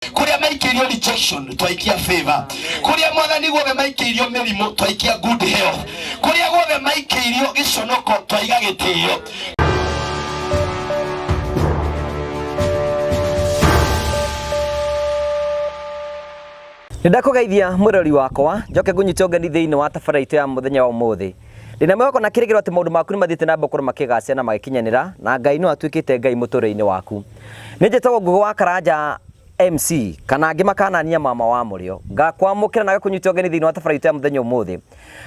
Kuria maikirio rejection twaikia favor. Kuria mwathani gwe maikirio mirimo twaikia good health. Kuria gwe maikirio giconoko twaiga gitio. Ndakugeithia murori wakwa njoke ngunyitongani thiini wa tabaraitu ya muthenya wa umuthi. Ndina mwako na kirigiro ati maundu maku ni mathite na mbokoro makigacia na magikinyanira na Ngai no atuikite Ngai muture-ini waku. Ninjitagwo Ngugi wa Karanja MC kana ngimakanania mama wa murio ngakwamukira na gakunyitongani thiini wa tabaraitu ya muthenya umuthi.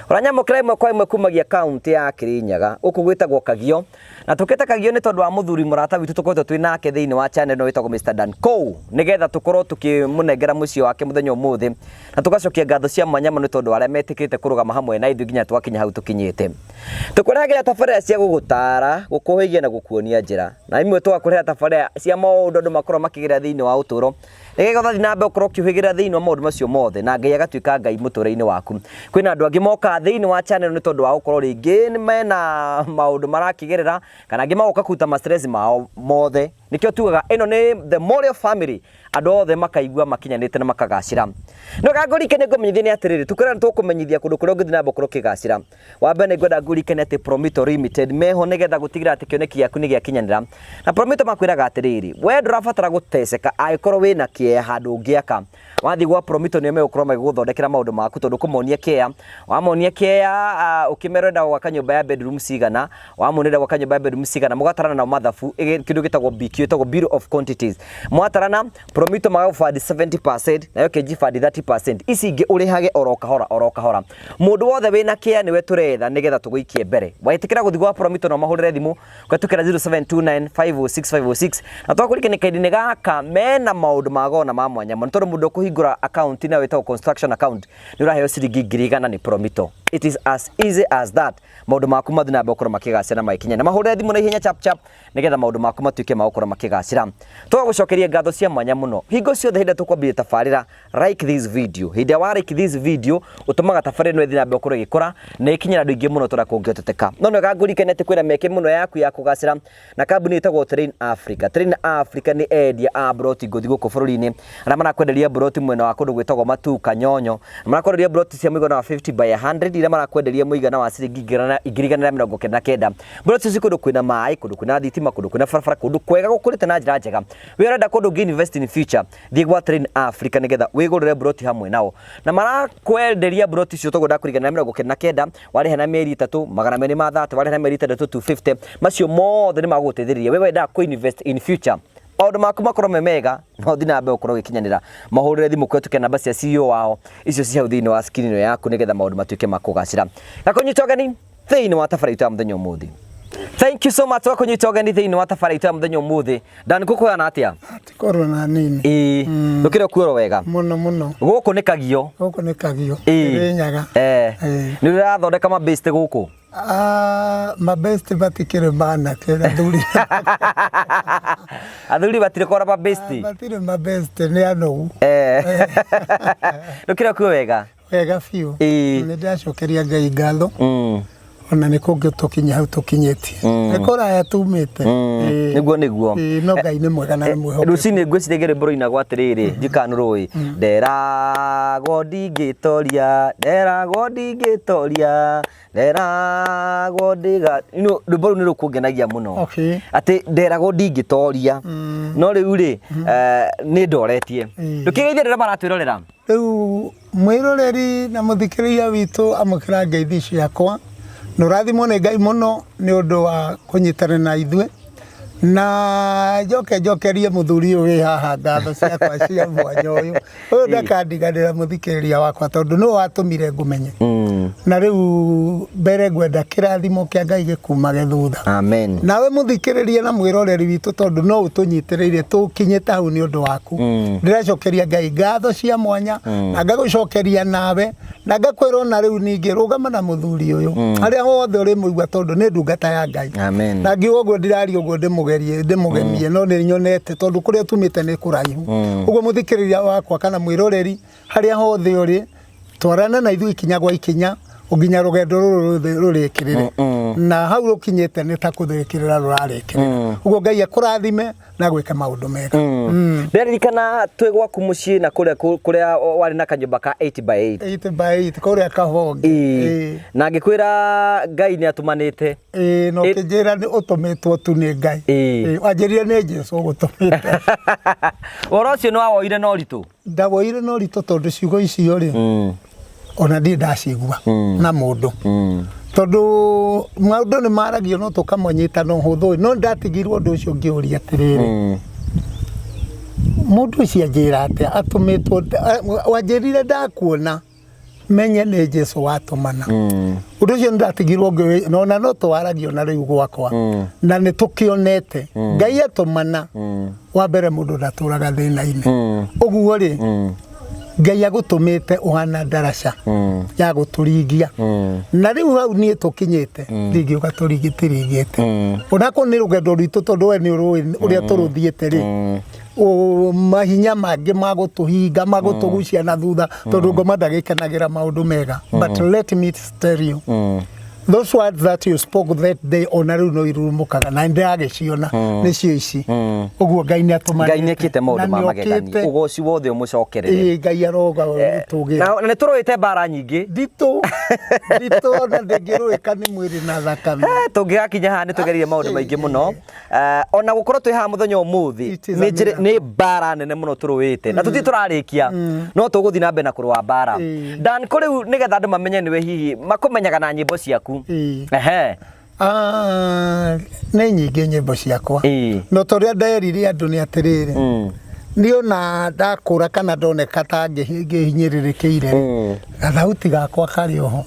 Uranyamukira imwe kwa imwe kumagia kaunti ya Kirinyaga uku gwitagwo Kagio na tukite Kagio ni tondu wa muthuri murata witu tukoretwo twi nake thiini wa channel no witagwo Mr Danco nigetha tukorwo tukimunengera mucio wake muthenya umuthi na tugacokia ngatho cia mwanya ni tondu aria metikite kurugama hamwe na ithu nginya twakinya hau tukinyite tukurehera tabarĩra cia gugutara gukuhigia na gukuonia njira na imwe twakurehera tabarĩra cia maundu andu makorwo makigira thiini wa uturo nigetha thiĩ na mbere ukorwo ukihigira thiini wa maundu macio mothe na Ngai agatuika Ngai muture-ini waku. Kwina andu angi moka thiini wa channel ni tondu wa gukorwo ringi mena maundu marakigerera kana angi magoka kuta ma stress mao mothe nikio tugaga ino ni the Morio family andu othe makaigua makinyanite na makagacira no gangurikene ngomenyithia ni atiriri tukorana tukumenyithia kundu kuria ngithina mbokoro kigacira wa mbere ngwenda ngurikene ati Promito Limited meho nigetha gutigira ati kioneki yaku ni giakinyanira na Promito makwiraga atiriri we ndurabatara guteceka aikorwo wina kie handu ngiaka wathi gwa Promito ni megukorwo magiguthondekera maundu maku tondu kumonia kia wamonia kia ukimerenda gwaka nyumba ya bedroom cigana wamonera gwaka nyumba ya bedroom cigana mugatarana na mathabu kindu gitagwo BQ gitagwo Bill of Quantities mwatarana Promito magufadi 70% nayo KG fadi 30% ici ingi urihage oro kahora mundu wothe wina kia niwe turetha nigetha tuguikie mbere waitikira guthi gwa Promito no mahurire thimu kwatukira 0729506506 na twakurikene kaidine gaka mena maundu magona ma mwanya tondu mundu kuhingura account na wetagwo construction account ni uraheo ciringi 1,000 ni Promito. It is as easy as that. Maundu maku mathina mbokoro makigacira na maikinya na mahurire thimu na ihenya chap nigetha maundu maku matuike magokoro makigacira twagucokeria ngatho cia mwanya muno hingo ciothe hinde tukwambia tabarira like this video hinde wa like this video utumaga tabarira no ithina mbokoro gikora na ikinya andu ingi muno tora kungioteteka no no gangurikene ati kwira meke muno yaku ya kugacira na kambuni itagwo Train Africa ni endia a broti guthi guku bururi-ini na marakwenderia broti mwena wa kundu gwitagwo Matuka Nyonyo marakwenderia broti cia muigana wa 50 by 100 ira marakwenderia muigana wa ciringi 299 broti cia kundu kwina mai kundu kwina thitima kundu kwina farafara kundu kwega gukurite na njira njega we urenda kundu invest in future thii gwa Train Africa nigetha wigurire broti hamwe nao na marakwenderia broti cio togwo ndakurigana na 299 warihe na mieri 3 magana meri ma 30 warihe na mieri 3 250 macio mothe ni maguteithĩrĩria wewe nda ku invest in future maundu maku makorwo memega no thina mbe ukorwo gikinyanira mahurire thimu kwetuke namba cia CEO wao icio ci hau thiini wa screen ino yaku nigetha maundu matuike makugacira gakunyitogani thiini wa tabaraitu ya muthenya umuthi. Thank you so much for kunyitogani thiini wa tabaraitu ya muthenya umuthi. Dan kukuana atia tikoro na nini ukire kuoro wega muno guku ni Kagio Kirinyaga ni urathondeka mabeste guku mabeste batikire bana kera thuri athuri batire kora mabeste batire mabeste ni ano ukire kuo wega fiu ni ndacokeria Ngai ngatho ona niko ngitukinya hau tukinyeti nikora ya tumite niguo no Ngai ni mwega na mweho rucini ngwicirigire mboroina gwatiriri ndikanurui nderago ndingitoria rwimbo ni rukungenagia muno ati nderago ndingitoria no riu ri ni ndoretie ndukigeithia rira maratwirorera riu mwiroreri na muthikiriria witu amukira ngeithi ciakwa nurathimo ni Ngai muno ni undu wa kunyitana na ithue na jokerie muthuri uyu wi haha ngatho ciakwa cia mwanya uyu ndakandiganira muthikiriria wakwa tondu no watumire ngumenye na riu mbere ngwenda kirathimo kia Ngai gikumage thutha amen nawe muthikiriria na mwiroreri witu tondu no utunyitiriire tukinyite hau ni undu waku ndiracokeria Ngai ngatho cia mwanya na ngagucokeria nawe na ngakwira na riu ningi rugama na muthuri uyu aria wothe uri muigua tondu ni ndungata ya Ngai amen na ngiugo ndirari ugo ndimugemie no ni nyonete tondu kuria tumite ni kuraihu ugo muthikiriria wakwa kana mwiroreri haria hothe uri twarana na ithu ikinya gwa ikinya uginya rugendo rurikirire na hau rukinyete nĩ ta kũthĩkĩrĩra rũrarekerera ũguo Ngai akũrathime na gwĩka maũndũ mega. Nderirikana twĩ gwaku mũciĩ na kũrĩa warĩ na kanyũmba ka 8x8 8x8 kũrĩa Kahonge na ngĩkwĩra Ngai nĩ atũmanĩte no kĩnjĩra nĩ ũtũmĩtwo tu nĩ Ngai wanjĩrire nĩ Jesũ gũtũmĩte. Ũhoro ũcio nĩ wawoire na ũritũ? Ndawoire na ũritũ tondũ ciugo icio rĩ ona ndirĩ ndacigua na mũndũ tondũ maũndũ nĩ maragio no tũkamanyita no hũthũ no ndatigirwo ũndũ ũcio ngĩũria atĩrĩrĩ mũndũ ũcio anjĩra atĩa atũmĩtwo wanjĩrire ndakuona menye nĩ Jesũ watũmana ũndũ ũcio ndatigirwo ngĩona no twaragio na rĩu gwakwa na nĩ tũkĩonete Ngai atũmana wa mbere mũndũ ndatũraga thĩna-inĩ ũguo rĩ Ngai agũtũmĩte ũhana ndaraca ya gũtũringia na rĩu hau niĩ tũkinyĩte rĩngĩ ũgatũringĩte onako nĩ rũgendo rwitũ tondũ we nĩ ũrũĩ ũrĩa tũrũthiĩte rĩ mahinya mangĩ magũtũhinga magũtũgucia na thutha tondũ ngoma ndagĩkenagĩra maũndũ mega but let me tell you those words that you spoke that day ona rĩu no irurumukaga na ndagĩciona nĩcio ici ũguo Ngai nĩ atũmanĩte Ngai nĩ ekĩte maũndũ ma magegania ũgoci wothe ũmũcokerere Ngai aroga tũgĩ na nĩ tũrũĩte mbara nyingĩ nditũ ona ndĩngĩrũĩka nĩ mwĩrĩ na thakame tũngĩgakinya haha nĩ tũgerire maũndũ maingĩ mũno ona gũkorwo twĩ haha mũthenya ũmũthĩ nĩ mbara nene mũno tũrũĩte na tũthiĩ tũrarĩkia no tũgũthiĩ na mbere na kũrũa mbara Dan kũ rĩu nĩgetha andũ mamenye nĩwe hihi makũmenyaga na nyĩmbo ciaku nĩ nyingĩ nyĩmbo ciakwa no tũrĩa nderire andũ nĩ atĩrĩrĩ nĩ ona ndakũra kana ndoneka ta ngĩhinyĩrĩrĩkĩire gathauti gakwa karĩ oho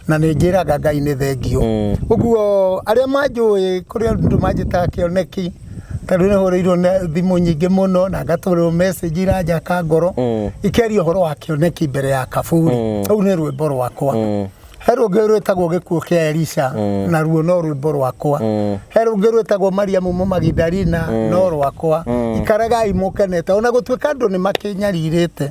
na nĩ njĩraga Ngai nĩ thengio ũguo arĩa manjũĩ kũrĩ andũ manjĩtaga kĩoneki tondũ nĩ hũrĩirwo thimũ nyingĩ mũno na ngatũmĩrwo message iranja ngoro ikeria ũhoro wa kĩoneki mbere ya kaburi hau nĩ rwĩmbo rwakwa he rũngĩ rwĩtagwo gĩkuũ kĩa Elisha na ruo no rwĩmbo rwakwa he rũngĩ rwĩtagwo Mariamu Magdalena no rwakwa ikaragai mũkenete ona gũtuĩka andũ nĩ makĩnyarirĩte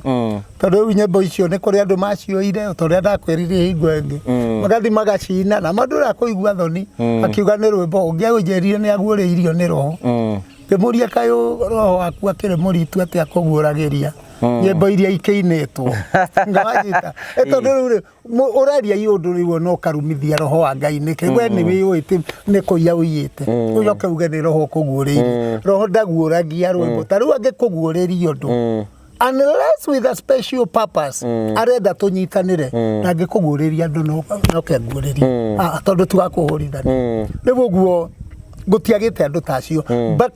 tondũ rĩu nyĩmbo icio nĩ kũrĩ andũ macioire tondũ ndakwĩrire hingo ĩngĩ magathi magacina na mũndũ akũigua thoni akiuga nĩ rwĩmbo ũngĩ agũnjĩrire nĩ aguũrĩirio nĩ roho ngĩmũria kaĩ roho waku akĩrĩ mũritu atĩ akũguũragĩria nyĩmbo iria ikĩinĩtwo ngawajita tondũ rĩu ũraria iũndũ rĩu no karumithia roho wa Ngai nĩkĩ we nĩ wĩũĩte nĩ kũiya ũiyĩte ũcoke uge nĩ roho ũkũguũrĩirie roho ndaguũragia rwĩmbo ta rĩu angĩkũguũrĩria ũndũ unless with a special purpose arenda tũnyitanĩre na angĩkũguũrĩria andũ no kenguũrĩria tondũ tugakũhũrithania rĩu ũguo gũtiagĩte andũ tacio but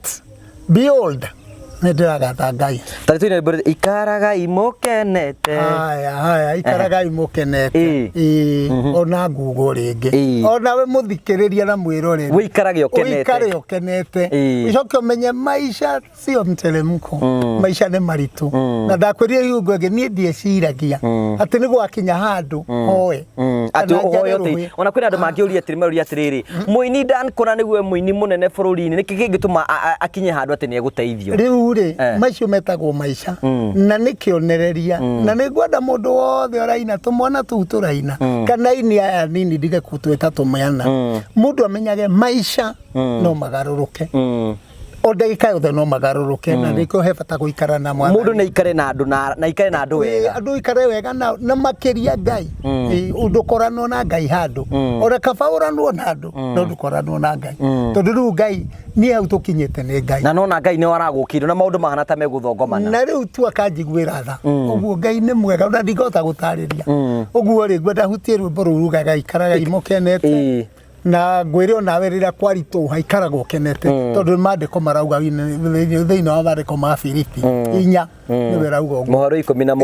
behold nĩndĩragatha Ngai tarĩtũ inĩ ikaragai mũkenete ikaragai mũkenete ona ngugo rĩngĩ ona we mũthikĩrĩria na mwĩroreri ũikare ũkenete ucoke ũmenye maisha sio mteremko maisha nĩ maritũ na ndakwĩrire hingo ĩngĩ niĩ ndieciragia atĩ nĩ gwakinya handũ hoe ona kwĩna andũ mangĩũria atĩrĩrĩ mũini Dan kũna nĩguo mũini mũnene bũrũri-inĩ nĩkĩ kĩngĩtũma akinye handũ atĩ nĩ egũteithio macio metagwo maisha na nĩ kĩonereria na nĩ ngwenda mũndũ wothe ũraina tũmwana tũu tũraina kana ini aya nini ndige twĩta tũmwana mũndũ amenyage maisha no magarũrũke o ndagĩka yothe no magarũrũke na nĩkĩo he bata gũikara na mwana mũndũ nĩ ikare na andũ na ikare na andũ wega andũ ikare wega na makĩria Ngai ndũkoranwo na Ngai handũ ona kaba ũranwo na andũ no ndũkoranwo na Ngai tondũ rĩu Ngai nĩ hau tũkinyĩte nĩ Ngai na nona Ngai nĩ waragũkĩire na maũndũ mahana ta megũthongomana na rĩu tu akanjiguĩra tha ũguo Ngai nĩ mwega na ndingĩhota gũtarĩria ũguo rĩ ngwenda hutie rwĩmbo rũu rugaga ikaragai mũkenete na ngwĩre ona we rĩrĩa kwaritũha ikaragwo kenete tondũ mandĩko marauga thĩinĩ wa mandĩko ma Filipi 4 nĩwe rauga ũguo Mohoro 17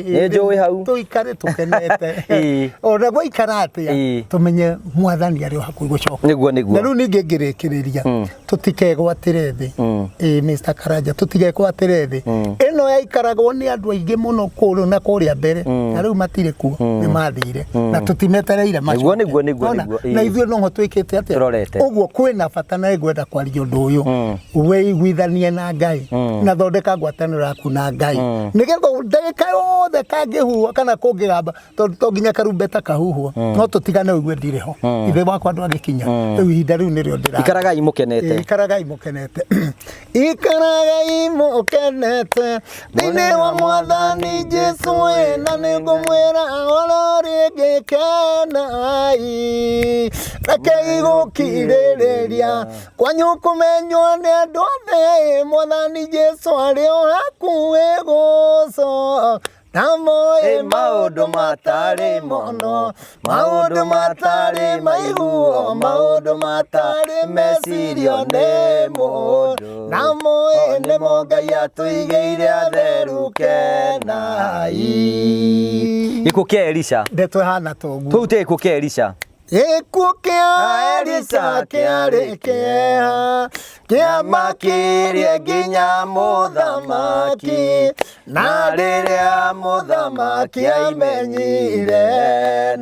nĩ njũĩ hau tũikare tũkenete ona gwaikara atĩa tũmenye mwathani arĩ o hakuhĩ gũcoka nĩguo na rĩu ningĩ ngĩrĩkĩrĩria tũtikegwatĩre thĩ Mr. Karanja tũtigegwatĩre thĩ ĩno yaikaragwo nĩ andũ aingĩ mũno kũrũ na kũrĩa mbere na rĩu matirĩ kuo nĩ mathire na tũtimetereire macio nĩguo na ithuĩ no twĩkĩte atĩa ũguo kwĩna bata na ngwenda kwaria ũndũ ũyũ wĩiguithanie na Ngai na thondeka ngwatanĩro yaku na Ngai nigetha ndagika yothe kangĩhuhwo kana kũngĩgamba tondũ to nginya karumbeta kahuhwo no tũtigane ũguo ndirĩ ho ithe wakwa ndwagĩkinya rĩu ihinda rĩu nĩrĩo ndĩra ikaragai mũkenete thĩinĩ wa Mwathani Jesũ na nĩngũmwĩra ũhoro rĩngĩ kenai rekei gũkirĩrĩria kwanyu kũmenywo nĩ andũ othe Mwathani Jesũ arĩ o hakuhĩ gũcoka Namoe maũndũ matarĩ mono maũndũ matarĩ maiguo maũndũ matarĩ mecirio nĩ mũndũ namoe nĩmo Ngai atũigĩire atheru kenai ikuũ kĩa Elisha ndeto hana toguo tũute ikuũ kĩa Elisha ikuũ kĩa Elisha kĩarĩ kĩeha kĩamakĩrie nginya mũthamaki na rĩrĩa mũthamaki aimenyire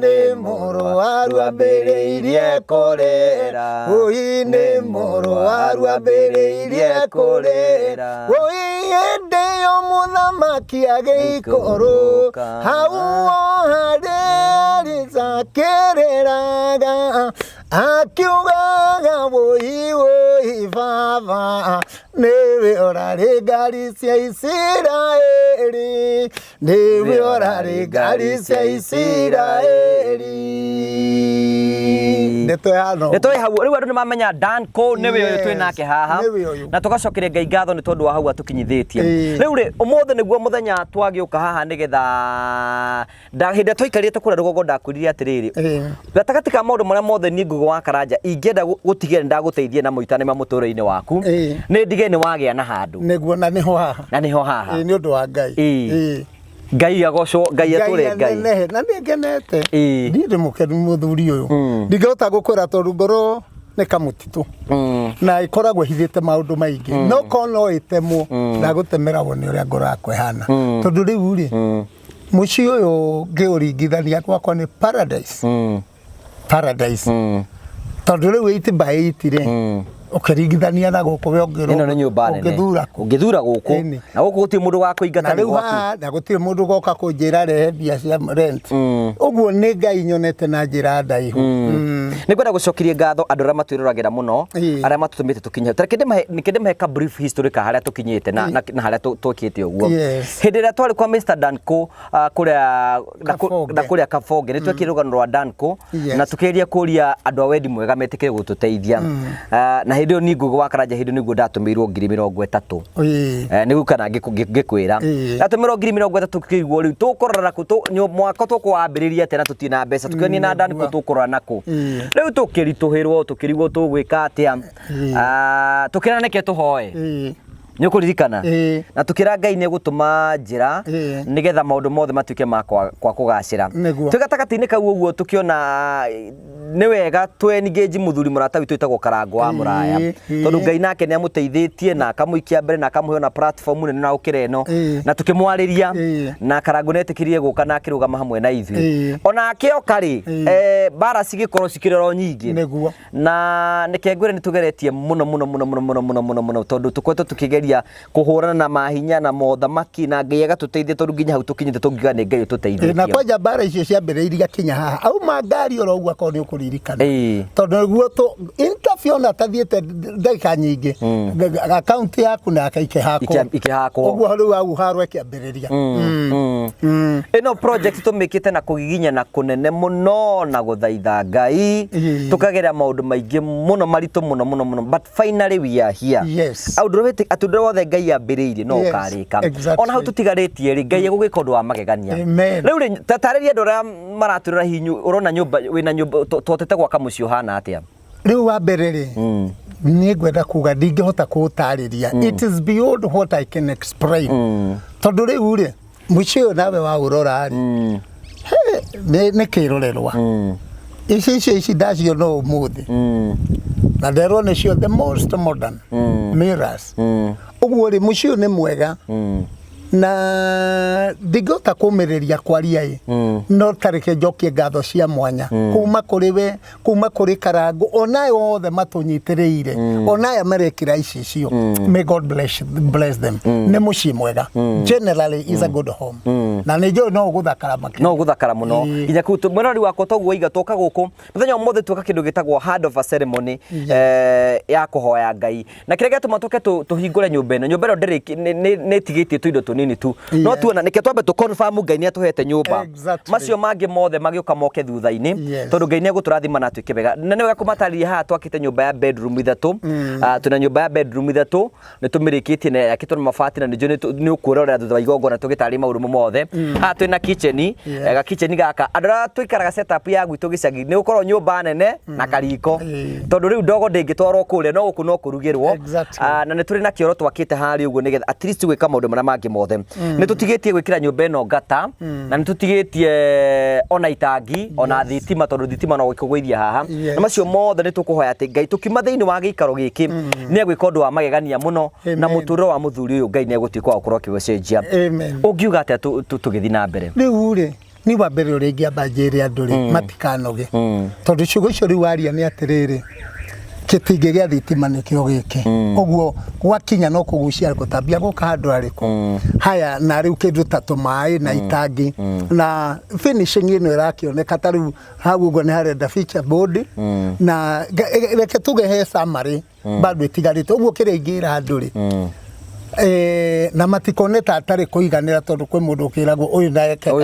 nĩ mũrũaru ambĩrĩirie kũrĩra ũi nĩ mũrũaru ambĩrĩirie kũrĩra ũi hĩndĩ ĩyo mũthamaki agĩikũrũka hau harĩ Elisha akĩrĩraga akiugaga woi baba niwe orarĩ ngari cia Isiraeli niwe orarĩ ngari cia Isiraeli ndeto hau rĩu andũ nĩmamenya Danco nĩwe ũyũ twĩ nake haha na tũgacokeria Ngai ngatho nĩ tondũ wa hau atũkinyithĩtie rĩu rĩ ũmũthĩ nĩguo mũthenya twagĩũka haha nĩgetha hĩndĩ tũikarĩte kũrĩa rũgongo ndakwĩrire atĩrĩrĩ gatagatĩ ka maũndũ marĩa mothe niĩ Ngũgĩ wa Karanja ingĩenda gũtigĩra nĩndagũteithia na mũitane ma mũtũrĩre-inĩ waku nĩ ndige nĩ wagĩa na handũ nĩguo na nĩho haha nĩ ũndũ wa Ngai Ngai agocwo Ngai atũre Ngai na nĩngenete ndirĩ mũkenu mũthuri ũyũ ndingĩhota gũkwĩra tondũ ngoro nĩ kamũtitũ na ikoragwo hithĩte maũndũ maingĩ no korwo no ĩtemwo ndagũtemeragwo nĩ ũrĩa ngoro yakwa ĩhana tondũ rĩu rĩ mũciĩ ũyũ ngĩũringithania gwakwa nĩ paradise tondũ rĩu 8 by 8 rĩ ũkĩringithania na gũkũ we ĩno nĩ nyũmba nene ũngĩthura gũkũ na gũkũ gũtirĩ mũndũ wa kũingata nĩ gwaku na gũtirĩ mũndũ goka kũnjĩra rehe mbia cia rent ũguo nĩ Ngai nyonete na njĩra ndaihu nĩngwenda gũcokeria ngatho andũ arĩa matwĩroragĩra mũno arĩa matũtũmĩte tũkinye nĩkĩndĩ mahe ka brief history ka harĩa tũkinyĩte na harĩa twĩkĩte ũguo hĩndĩ ĩrĩa twarĩ kwa Mr. Danco kũrĩa Kabonge nĩ twekire rũgano rwa Danco na tũkĩgeria kũria andũ a wendi mwega metĩkĩre gũtũteithia na hĩndĩ ĩyo niĩ Ngũgĩ wa Karanja hĩndĩ nĩguo ndatũmĩirwo 30,000 nĩguo kana ngĩkwĩra ndatũmĩirwo 30,000 kĩiguo rĩu tũkũrora nakũ mwaka tũkũwambĩrĩria tena tũtirĩ na mbeca tũkĩonia na Danco tũkũrora nakũ rĩu tũkĩritũhĩrwo tũkĩrigwo tũgwĩka atĩa tũkĩra nĩke tũhoe nĩ ũkũririkana na tũkĩra Ngai nĩ gũtũma njĩra nĩgetha maũndũ mothe matuĩke ma kwa kũgacĩra twĩ gatagatĩ-inĩ kau ũguo tũkĩona nĩ wega twengage mũthuri mũrata witũ wĩtagwo Karangũ wa Mũraya tondũ Ngai nake nĩ amũteithĩtie na akamũikia mbere na akamũhe na platform nene na gũkĩra ĩno na tũkĩmwarĩria na Karangũ nĩetĩkĩrire gũka na akĩrũgama hamwe na ithuĩ ona akĩoka rĩ mbara cigĩkorwo cikĩrorwo nyingĩ na nĩke ngwĩre nĩ tũgeretie mũno tondũ tũkoretwo tũkĩgeria kũhũrana na mahinya na mothamaki na Ngai agatũteithia tondũ nginya hau tũkinyĩte tũngiuga nĩ Ngai ũtũteithĩtie na kwanja mbara icio ciambĩrĩirie kinya haha auma ngari oro ũguo akorwo nĩ ũkũririkana tondũ nĩguo interview na tathiĩte ndagĩka nyingĩ akaunti yaku na ikĩhakwo ũguo rĩu hau harwo ĩkĩambĩrĩria ĩno project tũmĩkĩte na kũgiginya na kũnene mũno na gũthaitha Ngai tũkagerera maũndũ maingĩ mũno maritũ mũno but finally we are here atũndũ wothe Ngai ambĩrĩirie no ũkarĩka ona hau tũtigarĩtie rĩ Ngai egũgĩka ũndũ wa magegania rĩu rĩ tatarĩria andũ arĩa maratũrora hihi ũrona nyũmba wĩna nyũmba tũhotete gwaka mũciĩ ũhana atĩa rĩu wa mbere rĩ niĩ ngwenda kuga ndingĩhota kũũtarĩria it is beyond what I can explain tondũ rĩu rĩ mũciĩ ũyũ nawe waũrora rĩ nĩ kĩrorerwa ici ndaciona ũmũthĩ na nderwo nĩcio the most modern mirrors ũguo rĩ mũciĩ ũyũ nĩ mwega na ndigota kumireria kwaria no tareke njokie ngatho cia mwanya kuma kuri we kuma kuri Karangu onayo othe matunyitireire onaya marekira icio may God bless them ne muci mwega generally is a good home na nijo no guthakara makiri no guthakara muno inya kutu mwerari wako toguo iga toka guku muthenya mothe tuka kindu gitagwo hand of a ceremony ya kuhoya Ngai na kire gatuma tuke tuhingure nyumba ino ndiri ne tigitie tuindo tunini tu no tuona nike twambe tu confirm Ngai ni atuhete nyumba macio mangi mothe magioka moke thutha-ini tondu Ngai ni guturathima na twike bega nene gakumatariria ha twakite nyumba ya bedroom ithatu tuna nyumba ya bedroom ithatu ni tumirikitie na yakitwa mabati na nijo ni ukurora thutha wa igongona tugitari mauru mothe ha twina kitchen ga kitchen gaka andra twikaraga setup ya gwitu gicagi ni ukorwo nyumba nene na kariko tondu riu ndogo ndingitwarwo kure no guku no kurugirwo na ni turi na kioro twakite hari uguo nigetha at least gwika maundu maria mangi mothe ni tutigitie gwikira nyumba ino ngata na ni tutigitie ona itangi ona thitima tondu thitima no gwikugwithia haha na macio mothe ni tukuhoya ati Ngai tukima thiini wa giikaro giki ni egwika undu wa magegania muno na muturo wa muthuri uyu Ngai ni egutika wa kurwo kiwecenjia ungiuga ati tugithi na mbere riu ri ni wa mbere uri ngiambanjire andu ri matikanoge tondu ciugo icio riu waria ni atiriri kitinge gya thitima nikio giki uguo gwakinya no kugucia gutambia guka handu ariku haya na riu kindu tatu mai na itangi na finishing ino irakioneka tariu hau uguo ni harenda feature board na reke tuge he summary bado itigarite uguo kirengira handu ri na matikoneta atari kuiganira tondu kwi mundu kiragwo uyu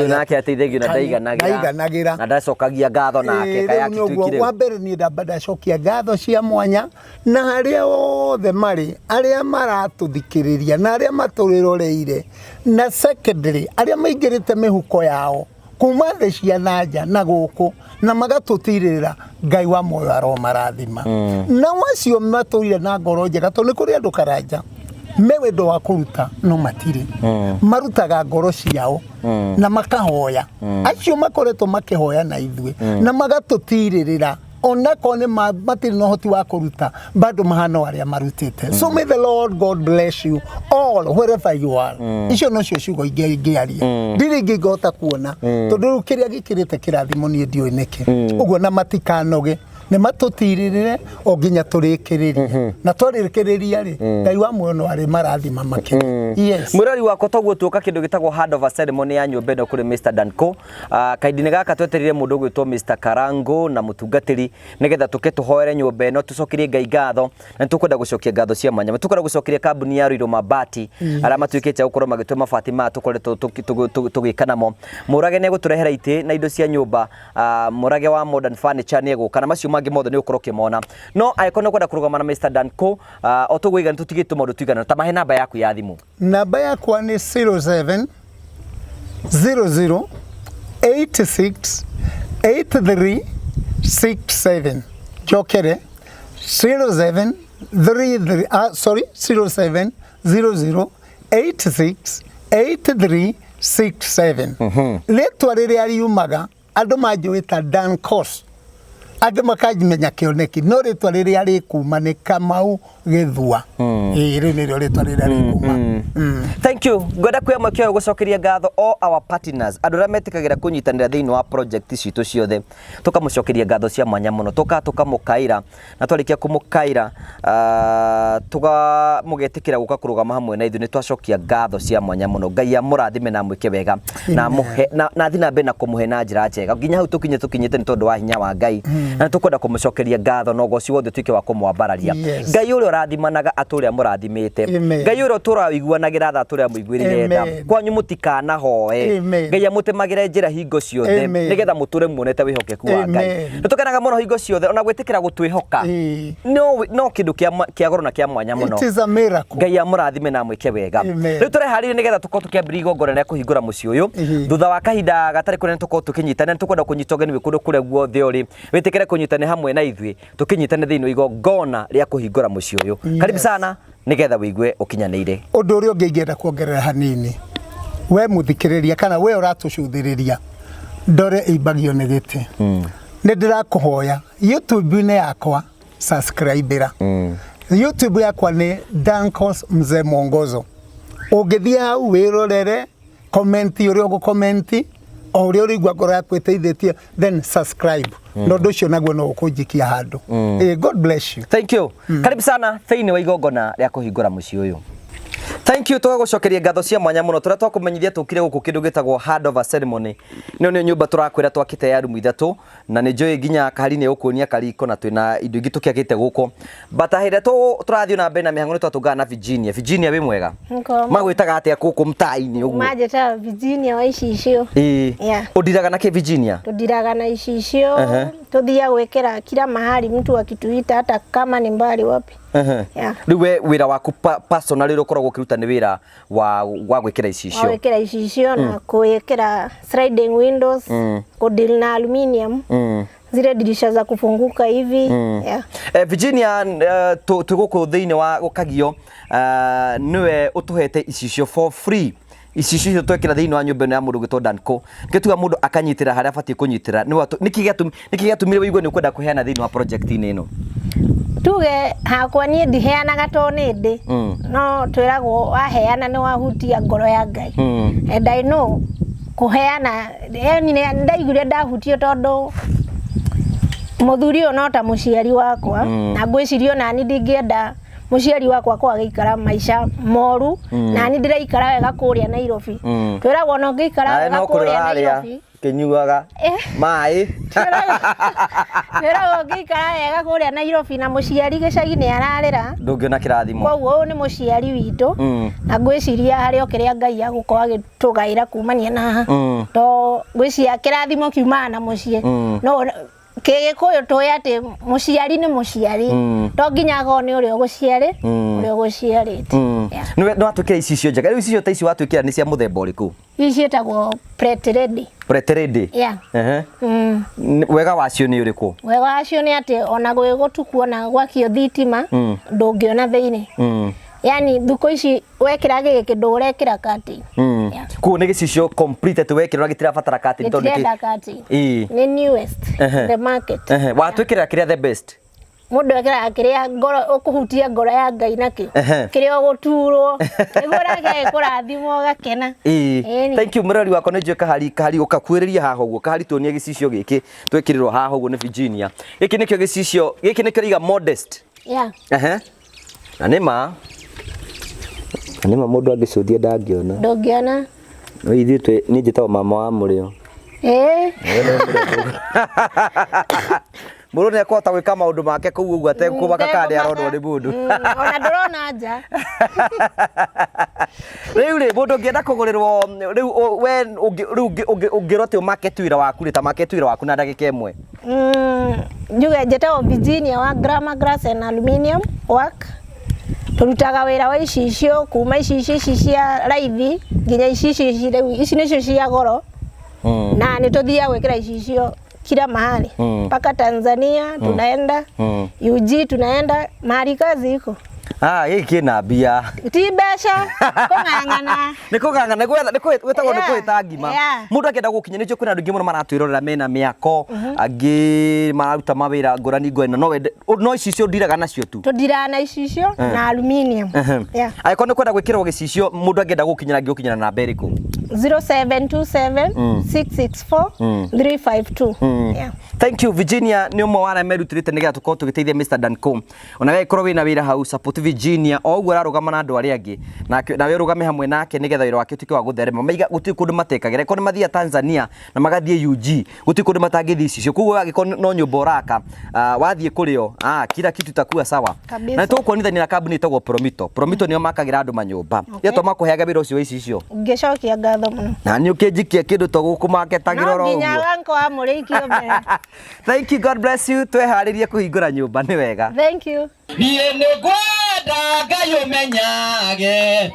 nake ateithagio na ndaiganagira na ndacokagia ngatho nake kaya kitwikire wa mbere ni ndacokia ngatho cia mwanya na haria othe mari aria maratuthikiriria na aria maturiroreire na secondary aria maingirite mihuko yao kuma the cia nanja na guku na magatutirira Ngai wa moyo aromarathima na wacio maturire na ngoro njega tondu kuri andu karanja mewendo wa kuruta no matire marutaga ngoro ciao na makahoya acio makoretwo makihoya na ithwe na magatutirira ona kone matiri no hoti wa kuruta bado mahano aria marutite so may the Lord God bless you all wherever you are icio no cio ciugo ingiaria ndiri ngigota kuona tondu kiria gikirite kirathimo ni ndio ineke uguo na matikanoge ne matutirire o ginya turikiriri na turikiriria ri Ngai wa muoyo no ari marathima makiri yes murari wako toguo tuka kindu gitagwo hand of a ceremony ya nyumba ino kuri Mr Danco kaidine gaka tweterire mundu gwitwo Mr Karangu na mutungatiri nigetha tuke tuhoere nyumba ino tucokirie Ngai ngatho na tukwenda gucokia ngatho cia mwanya tukwenda gucokiria kambuni ya Ruiru Mabati ara matwikite gukorwo magitwe mabati ma tukoretwo tugikanamo murage ne guturehera ite na indo cia nyumba murage wa modern furniture ne guka na macio mangi mothe ni ukoro kimona no aikona kwenda kurugama na Mr Danco otugwiga ntutigite mundu twigana ta mahe namba yaku ya thimu namba yakwa ni 07 00 86 8367 jokere 07 07 00 86 8367 letwa riri ariumaga andu manjuita Dancos ande makajimenya kioneki no ritwa riri ari kuma ni Kamau Githua iri ni ritwa riri ari kuma thank you ngoda kwa makio gucokeria ngatho all our partners andu rametikagira kunyitanira thiini wa project citu ciothe tukamucokeria ngatho cia mwanya muno tukamukaira na twarikia kumukaira mugetikira guka kurugama hamwe na ithu ni twacokia ngatho cia mwanya muno Ngai amurathime na mwike wega na muhe na thina be na kumuhe na njira njega nginya hau tukinyite ni tondu wa hinya wa Ngai na tukwenda kumucokeria ngatho no goci wothe twike wa kumwambararia Ngai uri urathimanaga aturia murathimite Ngai uri turawiguanagira tha aturia muigwirire tha kwanyu mutikana hoe Ngai amutemagire njira hingo ciothe nigetha muture muonete wihokeku wa Ngai tukenaga muno hingo ciothe ona gwitikira gutwihoka no kindu kia goro na kia mwanya muno it is a miracle Ngai amurathime na mwike wega riu tureharire nigetha tuko tukiambira igongona na kuhingura muci uyu thutha wa kahinda gatari kunene tuko tukinyitana tukwenda kunyitogeni wikundu kure guothe uri witikire kunyitane hamwe na ithwi tukinyitane thiini igongona ria kuhingura muci uyu karibu sana nigetha wigue ukinyanire undu uri ungiingenda kuongerera hanini we muthikiriria kana we uratucuthiriria ndore ibagio ni giti ni ndirakuhoya YouTube-ini yakwa subscribe-ira YouTube yakwa ni Dancos Mzee Mwongozo ũngĩthia hau wĩrorere comment ũrĩa ũgũkomenti o ũrĩa ũrĩigua ngoro yaku ĩteithĩtie then subscribe no ũndũ ũcio naguo no ũkũnjikia handũ God bless you. Thank you. Karibu sana thĩinĩ wa igongona rĩa kũhingũra mũciĩ ũyũ. Thank you tugagucokeria ngatho cia mwanya muno turia twakumenyithia tukire guku kindu gitagwo handover ceremony no nĩ nyumba turakwira twakite ya rumu ithatu na nĩ njoi nginya kahari nĩ ukuonia kariko na twina indo ingi tukiagite guku batahire turathio na mbere na mihango nĩ twatungana na Virginia wi mwega magwitaga atia guku mtai-ini uguo majeta Virginia wa icicio udiraga na ke Virginia tudiraga na icicio tuthia gwekera kila mahali mtu akituita hata kama ni mbali wapi riwe wira waku personally rukoragwo kiruta ni wira wa gwekera icicio gwekera icicio na kuwekera sliding windows kudeal na aluminium zile dirisha za kufunguka hivi Virginia tuguku thiini wa gukagio niwe utuhete icicio for free icicio twekira thiini wa nyumba ya mundu gitwo Danco ngituga mundu akanyitira haria abatie kunyitira nikigatumire wigwe ni kwenda kuheana thiini wa project ino tuge hakwa nie ndiheanaga to nindi no twiragwo waheana ni wahutia ngoro ya Ngai and I know kuheana yani ndaigure ndahutio tondu muthuri no ta muciari wakwa na ngwicirio na ni ndingienda muciari wakwa kwa gikara maisha moru na ni ndiraikara wega kuria Nairobi twiragwo no ngikara wega kuria Nairobi kinyuaga mai twiragwo ngikara wega kuria Nairobi na muciari gicagi ni ararira ndungiona kirathimo koguo ni muciari witu na ngwiciria hari okiria Ngai agukorwo agitugaira kumania na to ngwiciria kirathimo kiumana na mucie no Kĩgĩkũyũ tũĩ atĩ mũciari nĩ mũciari to nginya go nĩ ũrĩa ũgũciarĩte no atwĩkĩra icicio njega rĩu icicio ta ici watwĩkĩra nĩ cia mũthemba ũrĩkũ ici ciĩtagwo plate ready wega wacio nĩ ũrĩkũ wega wacio nĩ atĩ ona gwĩgũtukwo na gwakio thitima ndũngĩona thĩinĩ yani thuko ici wekira gĩkĩ ndũrekĩra kati ku nĩ gĩcicio complete tu wekĩra gĩtira batara kati nĩ newest the market watwĩkĩra kĩrĩa the best mundu ekira kiria ngoro ukuhutia ngoro ya Ngai nakio kiria guturwo niguo rake kurathimo gakena thank you murari wako nĩ njwe kahari ukakuĩrĩria haha ũguo kahari tuonie gĩcicio gĩkĩ twĩkĩrĩrwo haha ũguo nĩ Virginia gĩkĩ nĩkĩo gĩcicio gĩkĩ nĩkĩo iga modest na nĩma mundu angĩcuthia ndangĩona no ithuĩ nĩ njĩtagwo mama wa mũrĩo Mũrũ nĩ akũhota gwĩka maũndũ make kũu ũguo atekũbaka kandi aronwo nĩ mũndũ ona ndũrona nja rĩu mũndũ ũngĩenda kũgũrĩrwo rĩu we ũngĩrotio market wĩra waku rĩ ta market wĩra waku na ndagĩka ĩmwe njuge njĩtagwo Virginia wa Glamour Glass and Aluminium Work turutaga wĩra wa icicio kuma icicio cia raithi nginya icicio rĩu ici nĩcio cia goro na nĩ tũthiaga gwĩkĩra icicio kila mahali mpaka Tanzania tunaenda UG tunaenda mahali kazi iko gĩkĩ na mbia ti mbeca kũng'ang'ana nĩ kũng'ang'ana gwĩtagwo nĩ kwĩta ngima mũndũ akĩenda gũkinya nĩcio kwĩna andũ aingĩ mũno maratwĩrorera mena mĩako angĩ mararuta mawĩra ngũrani no icicio ndiraga nacio tu tũndiraga na icicio na aluminium angĩkorwo nĩ kwenda gwĩkĩrwo gĩcicio mũndũ angĩenda gũkinyĩra ngĩgũkinyĩra na namba ĩrĩkũ 0727 664 352 thank you Virginia nĩ ũmwe wa arĩa merutĩrĩte nĩgetha tũkorwo tũgĩteithia Mr. Danco ona we korwo wĩna wĩra hau support Virginia o ũguo ararũgama na andũ arĩa angĩ na we rũgame hamwe nake nĩgetha wĩra wake ũtuĩke wa gũtherema maiga gũtirĩ kũndũ matekagĩra ko nĩ mathiĩ Tanzania na magathiĩ UG gũtirĩ kũndũ matangĩthiĩ icicio koguo angĩkorwo no nyũmba ũraka wathiĩ kũrĩo kila kitu itakuwa sawa na tũkuonithania na kambuni ĩtagwo Promito nĩo makagĩra andũ manyũmba ĩtwa makũheaga wĩra ũcio wa icicio ngĩcokia ngatho mũno na nĩ ũkĩnjikia kĩndũ ta gũkũ maketagĩra oro ũguo nginya wanko wa mũrĩikio mbere thank you God bless you tweharĩrie kũhingũra nyũmba nĩ wega thank you niĩ nĩ ngwenda Ngai ũmenyage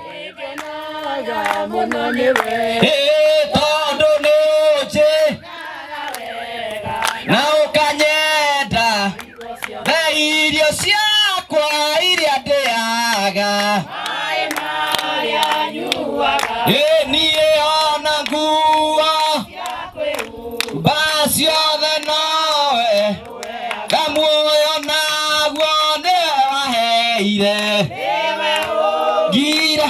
tondũ nĩ ũnjĩ na ũkanyenda na irio ciakwa iria ndĩaga niĩ ona nguo ciothe nowe kamuoyo naguo nĩwe waheire ngira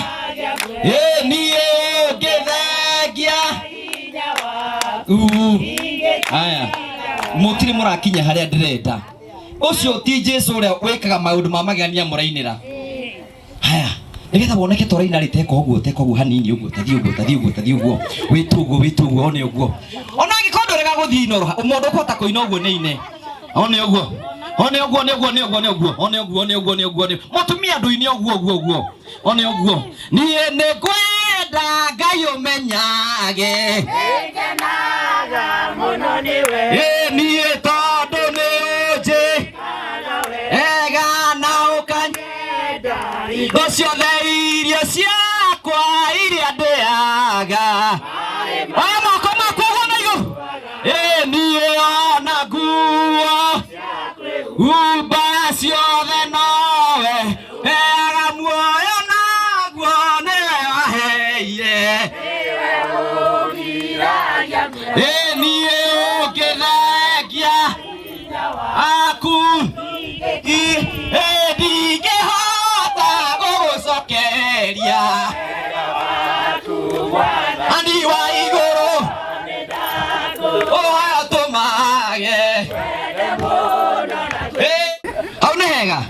Haya. Mutiri murakinya haria ndirenda. Ucio ti Jesu uria wikaga maundu ma magania murainira. Haya. Nigetha woneke toraina riteka uguo hanini uguo tathi uguo wituguo one uguo. Ona gikondo rega guthii no mundu ukota kuina uguo neine. One uguo. Mutumia nduini uguo. One uguo. Nie nekwenda Ngai umenyage. Ngenaga muno niwe. Nie tondu ni unji. Ega na ukanyenda. Ucio irio ciakwa iria ndĩaga. Moko makwa na igũrũ. Nie ona nguo. Umba ciothe nowe. Ega muoyo naguo nĩwe waheire. Nie ũngĩthengia aku. Ndingĩhota gũgũcokeria. Andi wa igũrũ. Oya tũmage. Hau nĩ hega.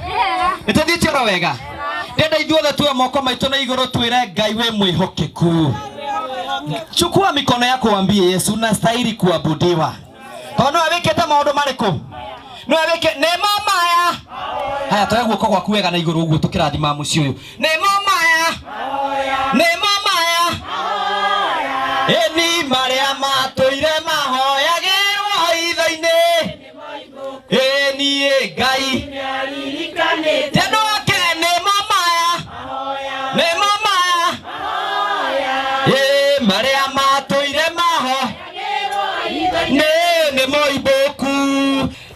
Nĩtũthiĩte oro wega. Ndenda ithuothe tuoe moko maitũ na igũrũ twĩre Ngai wĩ mwĩhokeku. Chukua mikono yako waambie Yesu unastahili kuabudiwa. Kwa nini wekete maundu marĩkũ? No weke nemo maya. Haya toya guoko gwaku wega na igũrũ ũguo tũkĩrathima mũciĩ ũyũ. Nemo maya. Eni marĩa matũire mahoyagĩrwo hitho-inĩ. Eni Ngai tendo wake nemo maya. Marĩa matũire mahoyagĩrwo hitho-inĩ nĩ moimbũku.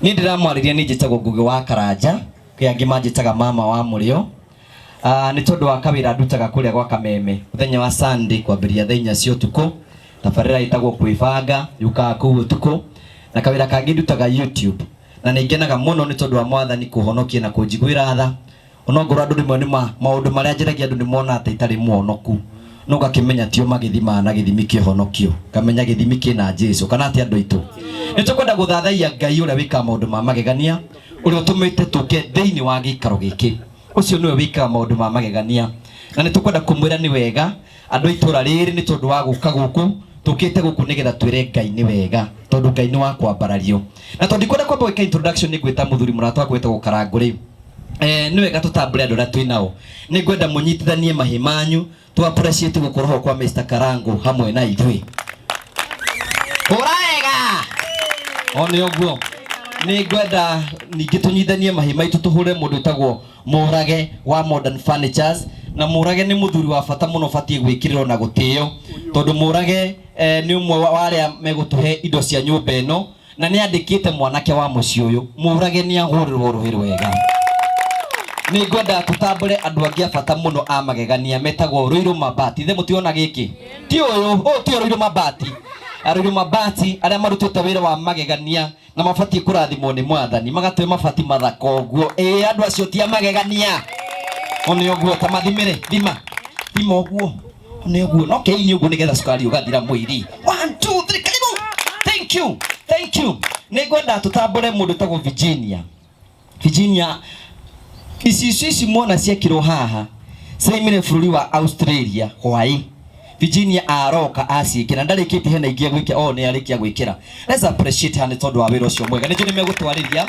Ni ndiramwarĩria ni njĩtagwo Ngugi wa Karanja, kĩa angĩ manjĩtaga mama wa mũrĩo. Nĩ tondũ wa kawĩra ndutaga kũrĩa gwa Kameme mũthenya wa Sunday kwambĩrĩria thaa 4 cia ũtukũ. Tabarĩra ĩtagwo kwĩbanga yukaga kũu ũtukũ, na kawĩra kangĩ ndutaga YouTube. Na nĩ ngenaga mũno nĩ tondũ wa Mwathani kũhonokia na kũnjiguĩra tha. Ona ngoro andũ rĩmwe nĩ maũndũ marĩa njeragia andũ nĩ mona atĩ itarĩ muonoku. No gakĩmenya tio magĩthima na gĩthimi kĩhonokio. Kamenya gĩthimi kĩna Jesu kana atĩ andũ aitũ. Nĩ tũkwenda gũthathaiya Ngai ũrĩa wĩkaga maũndũ ma magegania, ũrĩa ũtũmĩte tũke thĩinĩ wa gĩikaro gĩkĩ. Ũcio nĩwe wĩkaga maũndũ ma magegania. Na nĩ tũkwenda kũmwĩra nĩ wega andũ itũra rĩrĩ nĩ tondũ wa gũka gũkũ, tũkĩte gũkũ nĩgetha twĩre Ngai nĩ wega, tondũ Ngai nĩ wa kwambarario. Na tondũ ndikwenda kwamba gwĩka introduction nĩ gwĩta mũthuri mũrata wakwa wĩtagwo Karangũ. Nĩ wega tũtambũre andũ arĩa twĩ nao. Nĩ ngwenda mũnyitithanie mahĩ manyu tu appreciate gũkorwo kwa Mr. Karangũ hamwe na ithuĩ. Ũraega. One ũguo. Nĩ ngwenda ningĩ tũnyithanie mahĩ maitũ tũhũre mũndũ wĩtagwo Mũrage wa Modern Furnitures. Na Mũrage nĩ mũthuri wa bata mũno batiĩ gwĩkĩrĩrwo na gũtĩo, tondũ Mũrage nĩ ũmwe wa arĩa megũtũhe indo cia nyũmba ĩno, na nĩ andĩkĩte mwanake wa mũciĩ ũyũ. Mũrage nĩ ahũrĩrwo rũhĩ rwega. Nĩ ngwenda tũtambũre andũ angĩ a bata mũno a magegania metagwo Rũirũ Mabati. Ithe mũtiona gĩkĩ ti ũyũ ti Rũirũ Mabati. Rũirũ Mabati arĩa marutĩte wĩra wa magegania na mabatiĩ kũrathimwo nĩ Mwathani, magatũhe mabati mathaka ũguo. Andũ acio ti a magegania. One ũguo ta mathimĩre thima ũguo. One ũguo no kĩini ũguo nĩgetha cukari ũgathira mwĩrĩ. 1 2 3 karibu. Thank you. Nĩ ngwenda tũtambũre mũndũ wĩtagwo Virginia. Ici muona ciekirwo haha ciaimire bũrũri wa Australia hwaĩ. Virginia aroka aciĩkĩra ndarĩkĩtie hena ingĩ gwĩkĩra nĩ arĩkia gwĩkĩra. Let's appreciate hane tondũ wa wĩra ũcio mwega. Nĩtũĩ nĩmegũtwarĩria.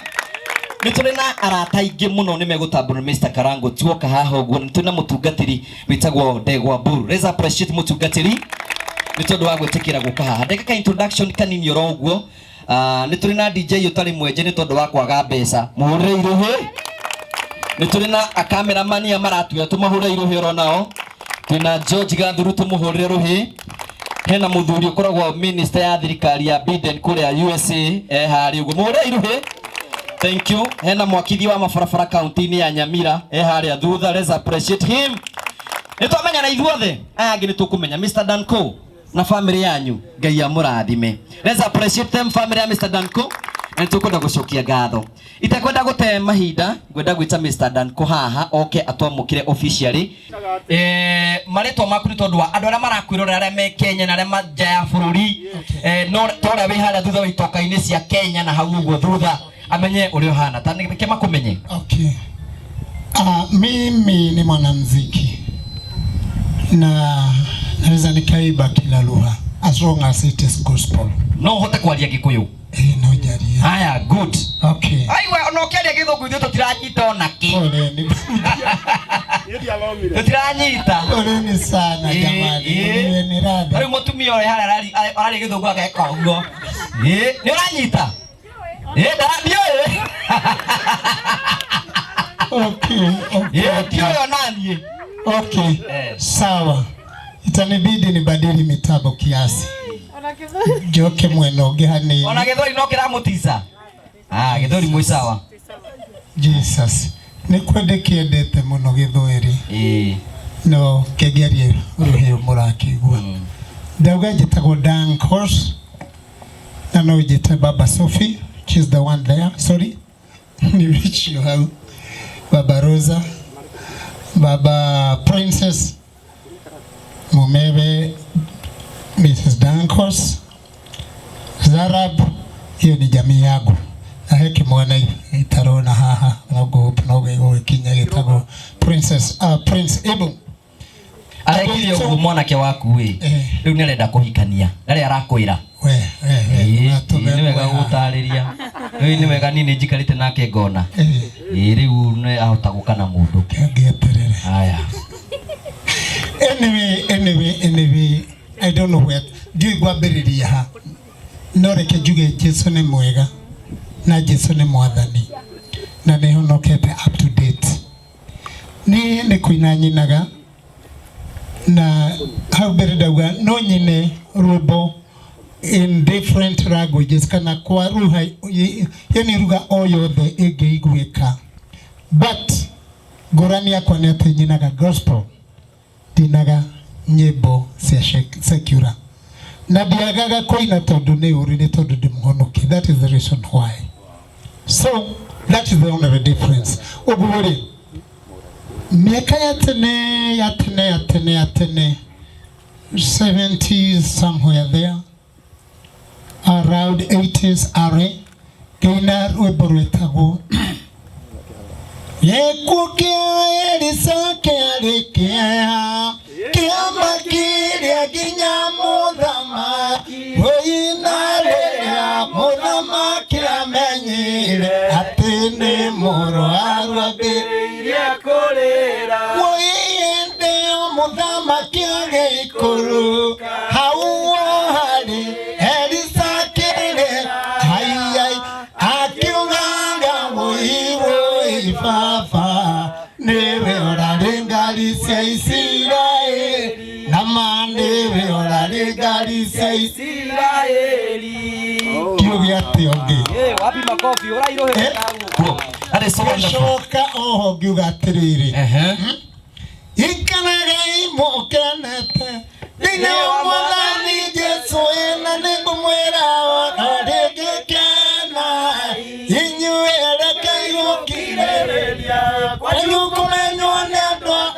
Nĩ tũrĩ na arata aingĩ mũno nĩmegũtambũra Mr. Karangũ tuoka haha ũguo. Nĩ tũrĩ na mũtungatĩri wĩtagwo Ndegwa Mburu. Let's appreciate mũtungatĩri nĩ tondũ wa gwĩtĩkĩra gũka haha. Ndeka introduction kanini oro ũguo. Nĩ tũrĩ na DJ ũtarĩ mwenje nĩ tondũ wa kwaga mbeca. Mũhũrĩre irũhĩ. Nĩ tũrĩ na cameraman maratuya tũmahũrĩre irũhĩ oro nao. Twĩna George Gathuru tũmũhũrĩre rũhĩ. Hena mũthuri ũkoragwo minister ya thirikari ya Biden kũrĩa USA harĩ ũguo. Mũhũrĩre irũhĩ. Thank you. Hena mwakithi wa mabarabara kaunti-inĩ ya Nyamira harĩa thutha. Let's appreciate him. Nĩtwamenya na ithuothe aya angĩ nĩtũkũmenya Mr. Danco na family yanyu Ngai amũrathime. Let's appreciate them family ya Mr. Danco. Nitukwenda gucokia ngatho. Itakwenda gute mahinda, ngwenda gwita Mr. Dan Kuhaha oke atwamukire officially. Maretwa maku ni tondu wa andu aria marakwirora aria me Kenya na aria manja ya bururi. No tora we haria thutha wa itoka-ini cia Kenya na hau uguo thutha amenye uri ohana. Ta nike makumenye. Okay. Mimi ni mwanamuziki na naweza nikaimba kila lugha as long as it is gospel. No hote kwaria Gikuyu. No jaria. Haya, good. Okay. Aiwa no kiaria Githungu ithu tutiranyita onaki. Pole ni. Tutiranyita. Pole ni sana jamani. Ni rada. Ari mutumia ore haria ari Githungu ageka uguo. Ni uranyita. Ndio. Okay. Ndio nani? Okay. Sawa. Itanibidi nibadili mitabo kiasi. Joke mweno gihani. Ona Githori no kiramutisa. Githori mwi sawa. Jesus. Ni kwende kiendete muno Githori. No kegerie uruhio murakigwa. Ndauga jitagwo Dan Course. Na no jita Baba Sophie, she's the one there. Sorry. Ni reach you how. Baba Rosa. Baba Princess. Mumebe Mrs. Dankos Zarab, hiyo ni jamii yangu. Na heki mwana itarona haha nogo kinya gitago Princess Prince Ebu. Arekire ugu mwanake waku we. Riu ni arenda kuhikania. Ari arakwira. We. Ni wega gutariria. Ni wega nini njikarite nake ngona. Riu ni ahota gukana mundu. Ngieterere. Haya. Anyway, I don't know where. Ndiyo igwambiriria ha. No reke njuge Jesu ni mwega. Na Jesu ni mwathani. Na ni honokete up to date. Ni kuina nyinaga. Na hau mbere ndauga no nyine rwimbo in different languages kana kwa ruha yani ruga o yothe ingeiguika. But ngurani yakwa ni ati nyinaga gospel. Dinaga nyimbo cia secular. Na ndiagaga kuina tondu ni uri ni tondu ndi muhonoki. That is the reason why. So that is the only difference. Uburi miaka ya tene 70s somewhere there, around 80s are gaina rwimbo rwetagwo Yekukia elisake alikia kiamba kiria ginya muthama Woinalea muthama kia menyire Atini muro arwabiria kurira Woinde muthama kia geikuru Hauo hali elisake hayai akiunganga muhiwo Papa, newe orale ngali cia Isiraeli, namande orale ngali cia Isiraeli. Kiugi ati ongi. Wapi makofi urairohe naguo. That is so wonderful. Shoka oho kiuga atiriri. Ikanaga imokenete. Dine omwathani Jesu ena ningumwira orale gekena. Inyuere Kwanyu kumenywa nendo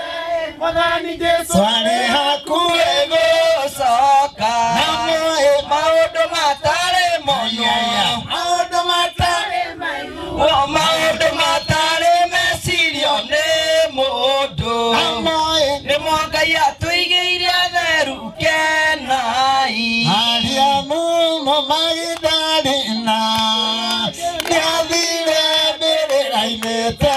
Mwathani Jesu Swale hakuwe gucoka Maundu matare mono Maundu matare mecirio ni mundu Ni Mwangai atwigiire atheru kenai Aria muno magithari na Niathire mbirira-inete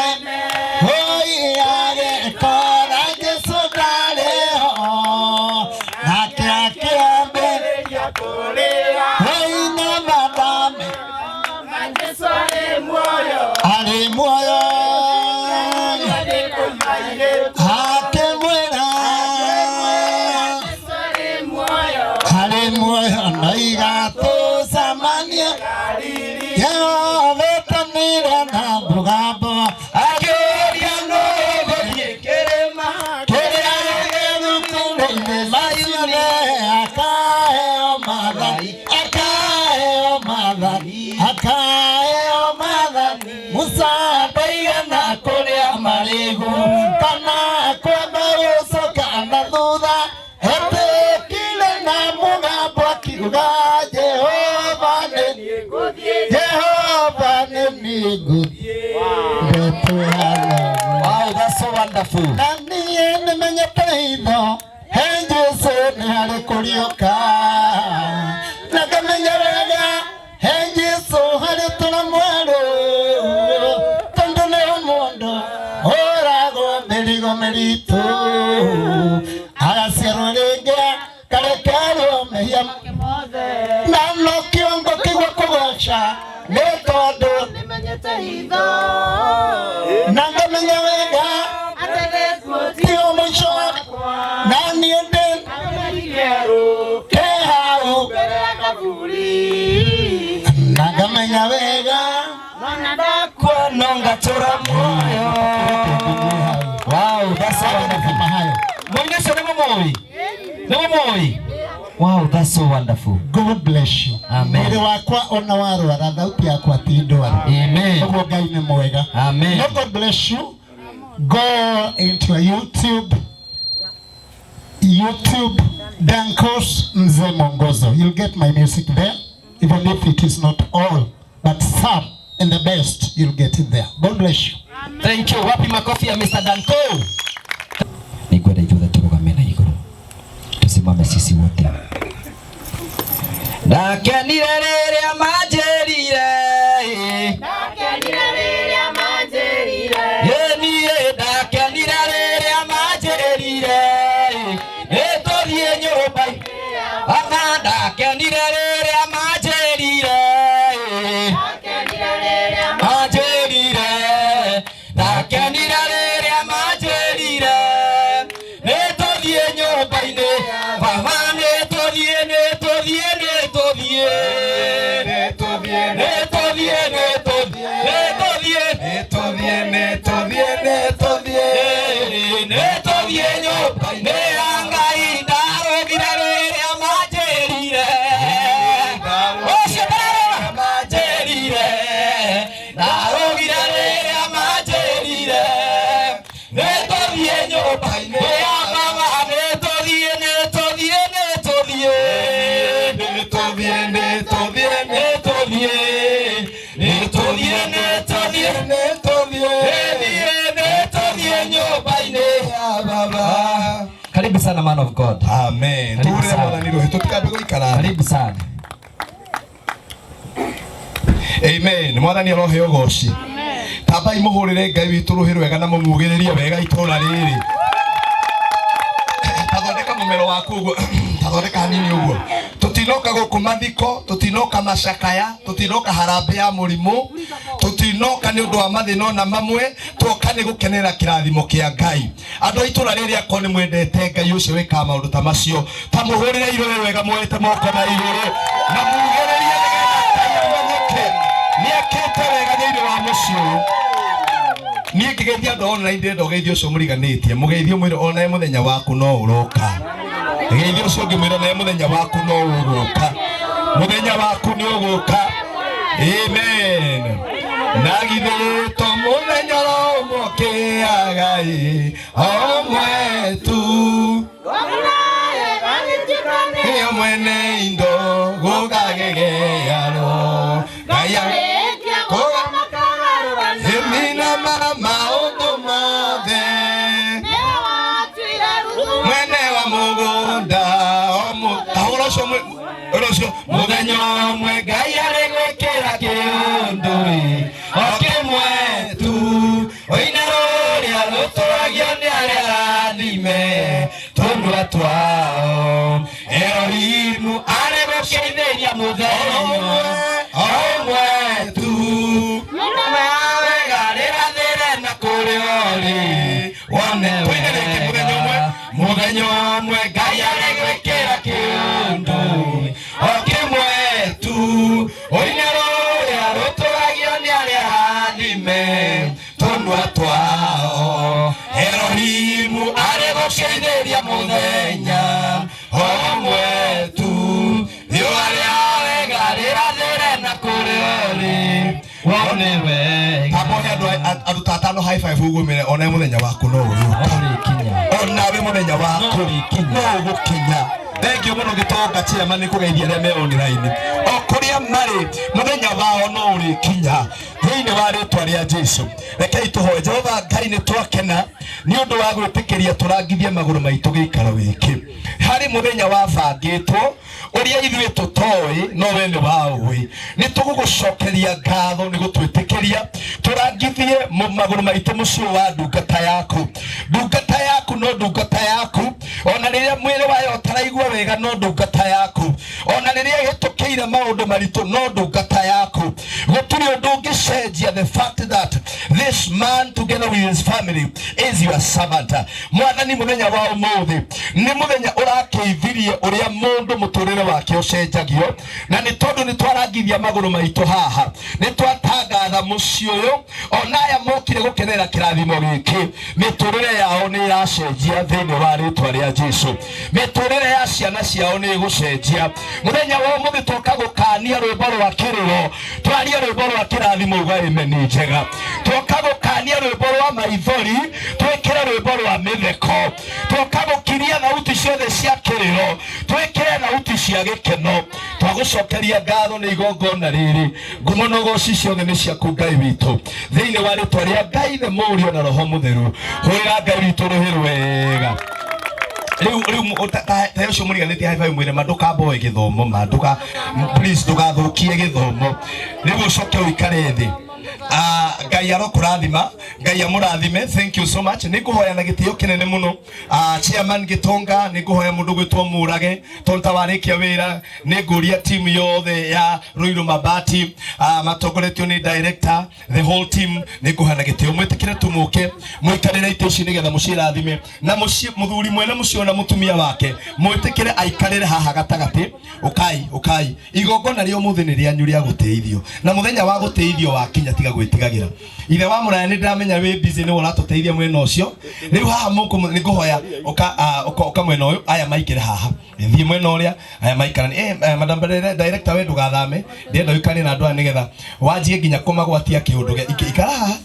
Aka Kuga Jehova ni nguthie. Wow, that's so wonderful. Nani ene menye teitho he Jesu ni hari kurioka. Nakamenya wega he Jesu hari tuna mweru. Tondu ni mundu oragwo mirigo miritu. Agaciarwo ringi karekerwo mehia na no kiongo kigwa kugoca ni tondu nimenyete hitho. Nangamenya wega tio mwisho nani ende kehau nangamenya wega Kwa nonga tura moyo. Wow, that's so wonderful. Mwonyesha nemo moi. Wow, that's so wonderful. God bless you. Amen. Mwili wakwa ona warwara thauti yakwa ti ndwaru. Amen. Koguo Ngai ni mwega. Amen. Now God bless you. Go into YouTube Dankos Mzee Mwongozo. You'll get my music there, even if it is not all, but some and the best you'll get it there. God bless you. Thank you. Wapi makofi ya Mr. Danko? Ningwenda ithuothe tũrũgame na igũrũ. Tusimame sisi wote. Ndakenire rĩrĩa manjĩrire. Niĩ ndakenire rĩrĩa manjĩrire. Nĩtũthiĩ nyũmba. Aka ndakenire rĩrĩa manjĩrire. Ndakenire rĩrĩa manjĩrire. Nĩtũthiĩ nyũmba-inĩ. Baba nĩtũthiĩ. Nĩtũthiĩ nyũmba-inĩ ya Ngai. Ndarũgire rĩrĩa manjĩrire. Ũcio ndarũgire manjĩrire. Ndarũgire rĩrĩa manjĩrire. Nĩtũthiĩ nyũmba-inĩ ya Baba. Karibu sana man of God. Amen. Karibu sana. Amen. Mwathani aroheo goci. Tambai muhurire Ngai witu ruhi rwega na mumugiririe wega itura riri. Tathondeka mumero waku uguo. Tathondeka hanini uguo. Tutinoka guku mathiko, tutinoka macakaya, tutinoka harambe ya murimu, tutinoka ni undu wa mathina na mamwe, tuoka ni gukenera kirathimo kia Ngai. Andu a itura riri akwa ni mwendete Ngai ucio wika maundu ta macio. Tamuhurire irore wega mwete moko na iguru. Na mugiririe niakete wega thiini wa mucio. Niĩ ngĩgeithia andũ online ndĩrenda ũgeithio ũcio mũriganĩtie. Mũgeithio mwĩre ona mũthenya waku no ũroka. Geithio ũcio ngĩmwĩra na mũthenya waku no ũgũka. Mũthenya waku nĩ ũgũka. Amen. Na githĩ to mũthenya ũmũkĩaga omwe tu. Ĩyo mwene indo gũgagĩgearwo. Ngai Emina mama otomode mwene wa mugunda ahorosho muthenya umwe Ngai arĩgwĩkĩra kĩũndũ okĩmwe tu oina rũrĩa rũtũragio nĩ arĩa arathime tũnua twao Erohimu arĩgũkeithĩria mũthenya ũmwe tu muthenya umwe Ngai arĩgwĩkĩra kĩũndũ okĩmwe tu oina rũrĩa rũtũragio nĩ arĩa arathime tũnua twao Erohimu arĩgũkeithĩria mũthenya ũmwe tu riũa rĩa wega rĩrathĩre na kũrĩa ũrĩ wone wega. Tamone andũ tatano high five uguo mere ona mũthenya waku no ũrĩũka. Ona we mũthenya waku no ũgũkinya. thank you muno gitonga chairman ni kugeithia re me online okuria mari muthenya wao no uri kinya thiini wa ritwa ria Jesu rekei tuhoe Jehova Ngai ni twakena ni undu wa gwitikiria turangithie maguru maitu gikara wiki hari muthenya wa bangitwo uria ithuĩ tũtoĩ no we nĩ waũĩ nĩ tũgũgũcokeria ngatho nĩ gũtwĩtĩkĩria tũrangithie magũrũ maitũ mũciĩ wa ndungata yaku no ndungata yaku ona rĩrĩa mwĩrĩ wayo ũtaraigua wega no ndungata yaku ona rĩrĩa ĩhĩtũkĩire maũndũ maritũ no ndungata yaku gũtirĩ ũndũ ũngĩcenjia the fact that this man together with his family is your servant. Mwathani mũthenya wa ũmũthĩ nĩ mũthenya ũrakĩithirie ũrĩa mũndũ mũtũrĩre wake ũcenjagio na nĩ tondũ nĩ twarangithia magũrũ maitũ haha nĩ twatangatha mũciĩ ũyũ ona aya mokire gũkenera kĩrathimo gĩkĩ mĩtũrĩre yao nĩ ĩracenjia thĩinĩ wa rĩtwa rĩa Jesũ mĩtũrĩre ya ciana ciao nĩ ĩgũcenjia mũthenya wa ũmũthĩ twoka gũkania rwĩmbo rwa kĩrĩro twarie rwĩmbo rwa kĩrathimo uga ameni njega twoka gũkania rwĩmbo rwa maithori twĩkĩre rwĩmbo rwa mĩtheko twoka gũkiria thauti ciothe cia kĩrĩro twĩkĩre thauti cia gĩkeno twagũcokeria ngatho nĩ igongona rĩrĩ ngumo na ũgooci ciothe nĩ ciaku Ngai witũ thĩinĩ wa rĩtwa rĩa Ngai Ithe Mũriũ na Roho Mũtheru hũrĩra Ngai witũ rũhĩ rwega rĩu ta ũcio mũriganĩtie high five mwĩre ndũkamboe gĩthomo please ndũgathũkie gĩthomo rĩu ũcoke ũikare thĩ Ngai arokũrathima Ngai amũrathime thank you so much nĩngũhoya na gĩtĩo kĩnene mũno chairman Gitonga nĩngũhoya mũndũ gwĩtwo Mũrage tonta warĩkia wĩra nĩngũria team yothe ya Ruiru Mabati matongoretio nĩ director the whole team nĩngũhoya na gĩtĩo mwĩtĩkĩre tumũke mũikarĩre itĩ ici nĩgetha mũcirathime na mũthuri mwene mũcio na mũtumia wake mwĩtĩkĩre aikarĩre haha gatagatĩ ukai igongona rĩa ũmũthĩ nĩ rĩanyu rĩa gũteithio na mũthenya wa gũteithio wakinya tiga gwĩtigagĩra ithe wa mũraya nĩ ndamenya wĩ busy nĩ ũratũteithia mwena ũcio rĩu haha nĩngũhoya ũka mwena ũyũ aya maikĩre haha thiĩ mwena ũrĩa aya maikarani madam director we ndũgathame ndĩenda ũikare na andũ aya nĩgetha wanjie nginya kũmagwatia kĩũndũ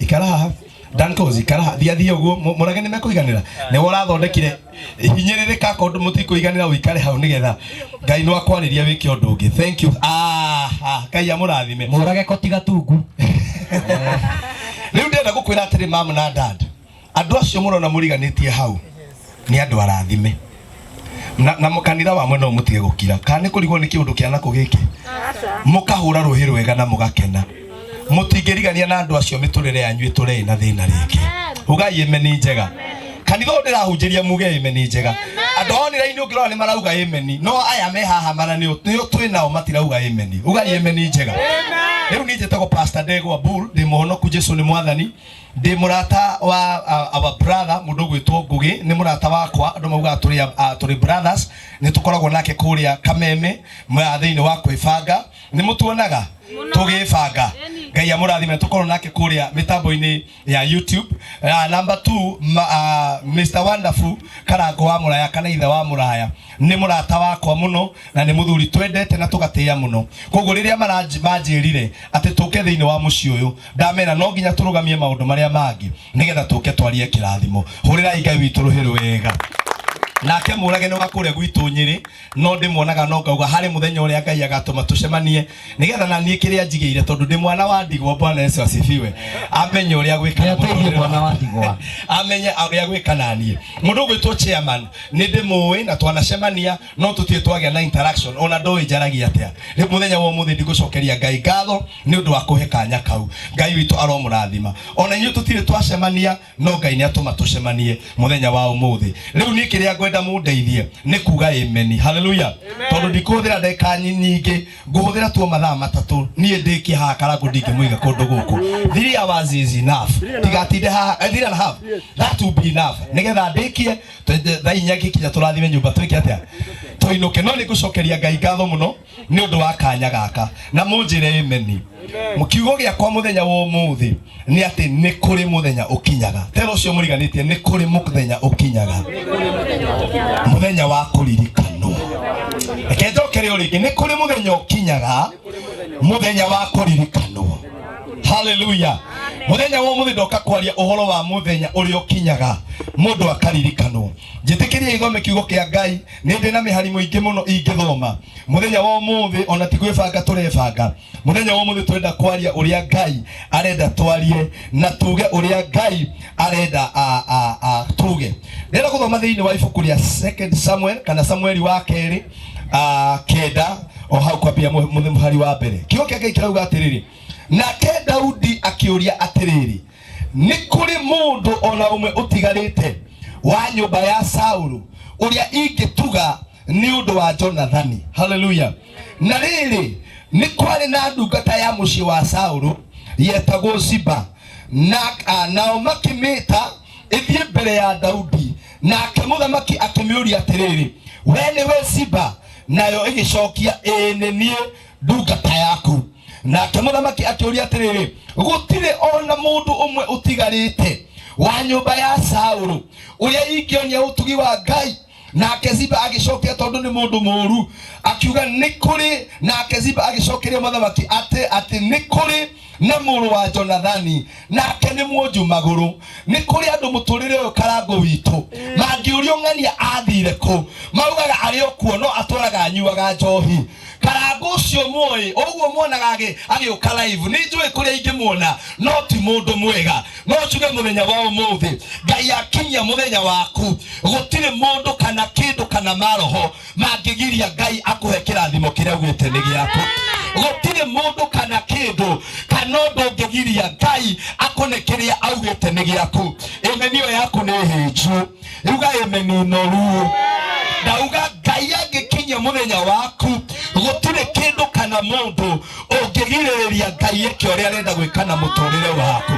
ikara haha Dankozi ikara thiĩ ũguo Mũrage nĩ mekũiganĩra nĩ ũrathondekire hinyĩrĩrĩka kaũndũ mũtikũiganĩra ũikare hau nĩgetha Ngai no akwarĩria wĩke ũndũ ũngĩ thank you Ngai amũrathime Mũrage kotiga tungu rĩu ndĩrenda gũkwĩra atĩrĩ mama na dad andũ acio mũrona mũriganĩtie hau nĩ andũ arathime na mũkanitha wa mwena mũtige gũkira kana nĩ kũrigwo nĩ kĩũndũ kĩa nako gĩkĩ mũkahũra rũhĩ rwega na mũgakena mũtingĩrigania na andũ acio mĩtũrĩre yanyu ĩtũre na thĩna rĩngĩ ugai ameni njega kanitha ndĩrahunjĩria muge ameni njega andũ online ũngĩrora nĩ marauga ameni no aya me haha mara nĩ twĩ nao matirauga ameni ugai ameni njega rĩu niĩ njĩtagwo Pastor Ndegwa Bull ndĩ mũhonoku Jesũ nĩ mwathani ndĩ mũrata wa our brother mũndũ gwĩtwo Ngũgĩ nĩ mũrata wakwa andũ mauga tũrĩ brothers nĩ tũkoragwo nake kũrĩa Kameme thĩinĩ wa kwĩbanga nĩ mũtuonaga tũgĩbanga Ngai amũrathime tũkorwo nake kũrĩa mĩtambo-inĩ ya YouTube number 2 Mr Wonderful Karango wa Mũraya kana ithe wa Mũraya nĩ mũrata wakwa mũno na nĩ mũthuri twendete na tũgatĩĩa mũno koguo rĩrĩa manjĩrire atĩ tũke thĩinĩ wa mũciĩ ũyũ ndamena no nginya tũrũgamie maũndũ marĩa mangĩ nĩgetha tũke twarie kĩrathimo hũrĩrai Ngai witũ rũhĩ rwega nake Mũrage nĩ wakũrĩa gwitũ Nyĩrĩ no ndĩmuonaga no ngauga harĩ mũthenya ũrĩa Ngai agatũma tũcemanie nĩgetha na niĩ kĩrĩa njigĩire tondũ ndĩ mwana wa ndigwa Bwana Yesu asifiwe amenye ũrĩa gwĩka mwana wa ndigwa amenye ũrĩa gwĩka na niĩ mũndũ gwĩtwo chairman nĩ ndĩmũĩ na twanacemania no tũtirĩ twagĩa na interaction ona ndoĩ njaragia atĩa rĩ mũthenya wa ũmũthĩ ndigũcokeria Ngai ngatho nĩ ũndũ wa kũhe kanya kau Ngai witũ aromũrathima ona inyuĩ tũtirĩ twacemania no Ngai nĩ atũma tũcemanie mũthenya wa ũmũthĩ rĩu niĩ kĩrĩa ngwenda mũndeithie nĩ kuga ameni haleluya tondũ ndikũhũthĩra ndeka nyingĩ ngũhũthĩra tu mathaa matatũ niĩ ndĩkie haha Karango ndingĩmũiga kũndũ gũkũ 3 hours is enough tigatinde haha 3.5 that will be enough nĩgetha ndĩkie thaa 4 gĩkinya tũrathime nyũmba twĩke atĩa tũinũke no nĩngũcokeria Ngai ngatho mũno nĩ ũndũ wa kanya gaka na mũnjĩre ameni mũkiugo gĩakwa mũthenya wa ũmũthĩ nĩ atĩ nĩ kũrĩ mũthenya ũkinyaga tero ũcio mũriganĩtie nĩ kũrĩ mũthenya ũkinyaga mũthenya wa kũririkanwo reke njokere rĩngĩ nĩ kũrĩ mũthenya ũkinyaga mũthenya wa kũririkanwo haleluya muthenya wa muthi ndoka kwaria uhoro wa muthenya uri ukinyaga mundu akaririkano. Njitikiria ithome kiugo kia Ngai ni ndi na mihari muingi muno ingithoma muthenya wa muthi, ona ti gwibanga turebanga. Muthenya wa muthi twenda kwaria uria Ngai arenda twarie na tuge uria Ngai arenda tuge. Ndenda kuthoma thiini wa ibuku ria 2 Samuel kana Samueli wa keri kenda o hau kwambia muthari wa mbere. Kiugo kia Ngai kirauga atiriri, nake Daudi akiuria atiriri, ni kuri mundu ona umwe utigarite wa nyumba ya Saulu uria ingituga ni undu wa Jonathani. Hallelujah. Na riri ni kwari na ndungata ya muci wa Saulu yetagwo Ziba, nao makimita ithie mbere ya Daudi, nake muthamaki akimiuria atiriri, we niwe Ziba? Nayo igicokia ni nie ndungata yaku. Nake muthamaki akiuria atiriri, gutire ona mundu umwe utigarite wa nyumba ya Saulu uria ingionia utugi wa Ngai? Nake Ziba agicokia tondu ni mundu muru akiuga ni kuri. Nake Ziba agicokeria muthamaki ati ni kuri na muru wa Jonathani, nake ni mwonju maguru. Ni kuri andu muturire uyu karango witu mangiuria ng'ania athire ku, maugaga ari okuo no atwaraga anyuaga njohi. Karango ucio muoi oguo mwonaga agiuka live, ni njui kuria ingimuona no ti mundu mwega. No tuge muthenya wa umuthi Ngai akinyia muthenya waku, gutire mundu kana kindu kana maroho mangigiria Ngai akuhe kirathimo kiria ugite ni giaku. Gutire mundu kana kindu kana undu ungigiria Ngai akone kiria augite ni giaku. Emenio yaku ni hinju, uga emeni noru. Ndauga Ngai agikinyia muthenya waku, gutire kindu kana mundu ungigiriria Ngai eke uria arenda gwika na muturire waku.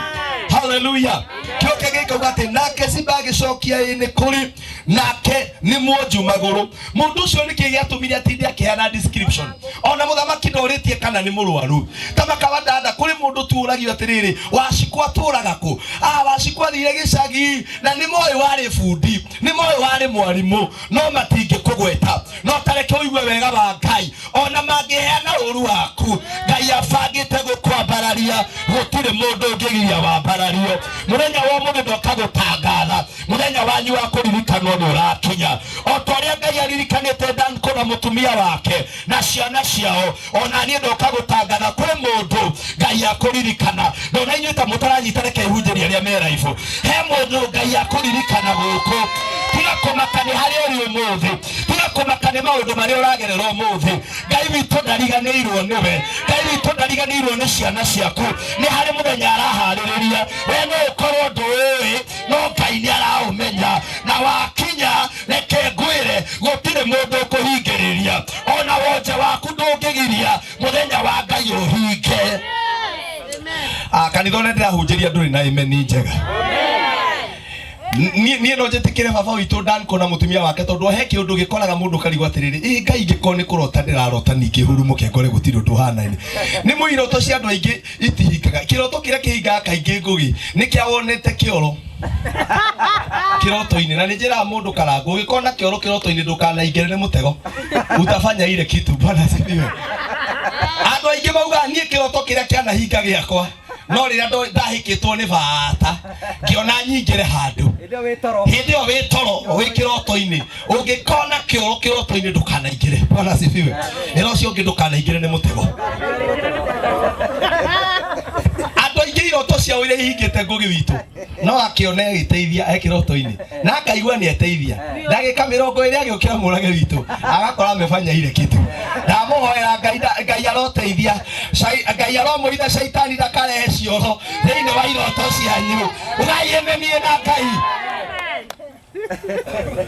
Hallelujah. Kioke gikauga ati nake Ziba agicokia ni kuri, nake ni mwonju maguru. Mundu ucio ni kigiatumire atinde akiheana description. Ona muthamaki ndoritie kana ni murwaru. Kama kawadada kuri mundu turagio atiriri, wacikwa turaga ku? Wacikwa thire gicagi na ni moyo wari fundi, ni moyo wari mwarimu, no matingi kugweta. No tareke uigue wega wa Ngai, ona mangiheana uru waku Ngai abangite gukwambararia, gutire mundu ungigiria wambarario. Muthenya wa muthi ndoka gutangatha muthenya wanyu wa kuririkanwo ni urakinya. O twaria Ngai aririkanite Danko na mutumia wake na ciana ciao, ona nie ndoka gutangatha kuri mundu Ngai akuririkana. Ndona inyuĩ ta mutaranyita reke ihunjĩria arĩa me live, he mundu Ngai akuririkana guku. Tiga kumakani hari uri umuthi, tiga kumakani maundu maria uragerera umuthi. Ngai witu ndariganĩirwo niwe, Ngai witu ndariganĩirwo ni ciana ciaku. Ni hari muthenya araharĩrĩria, we no ukorwo ndũĩ no Ngai ni araumenya. Na wakinya reke ngwĩre gutire mundu ũkũhingĩrĩria, ona wonje waku ndũngĩgiria muthenya wa Ngai ũhinge. Kanitha ũrĩa ndĩrahunjĩria ndũrĩ na imeni njega. Niĩ no njetikire baba witũ Danko na mutumia wake, tondu he kiundu gikoraga mundu karigwa atiriri, Ngai ngikoo ni kurota ndirarota ningi hurumuke ngore gutiri undu hana-ini. Ni muiroto cia andu aingi itihingaga. Kiroto kiria kihingaga kaingi ngugi ni kia wonete kioro kiroto-ini, na njira mundu karango gikona kioro kiroto-ini ndukanaingire ni mutego, utafanya ile kitu. Bwana asifiwe. Andu aingi mauga nie kiroto kiria kianahinga giakwa, no rira ndahikitwo ni bata ngiona nyingire handu hindi o witoro wi kiroto-ini. Ungikona kioro kiroto-ini ndukanaingire. Bwana asifiwe. Ero cio ngi ndukanaingire ni mutego. Andu aingi iroto ciao iria ihingite ngugi witu no akione giteithia kiroto-ini na akaigua ni eteithia. Ndagika 20 agiukira murage witu agakora amefanya ile kitu. Ndamuhoera Ngai aroteithia, Ngai aromuitha shaitani ndakarehe cioro thiini wa iroto cianyu. Ugaiemenie na Ngai.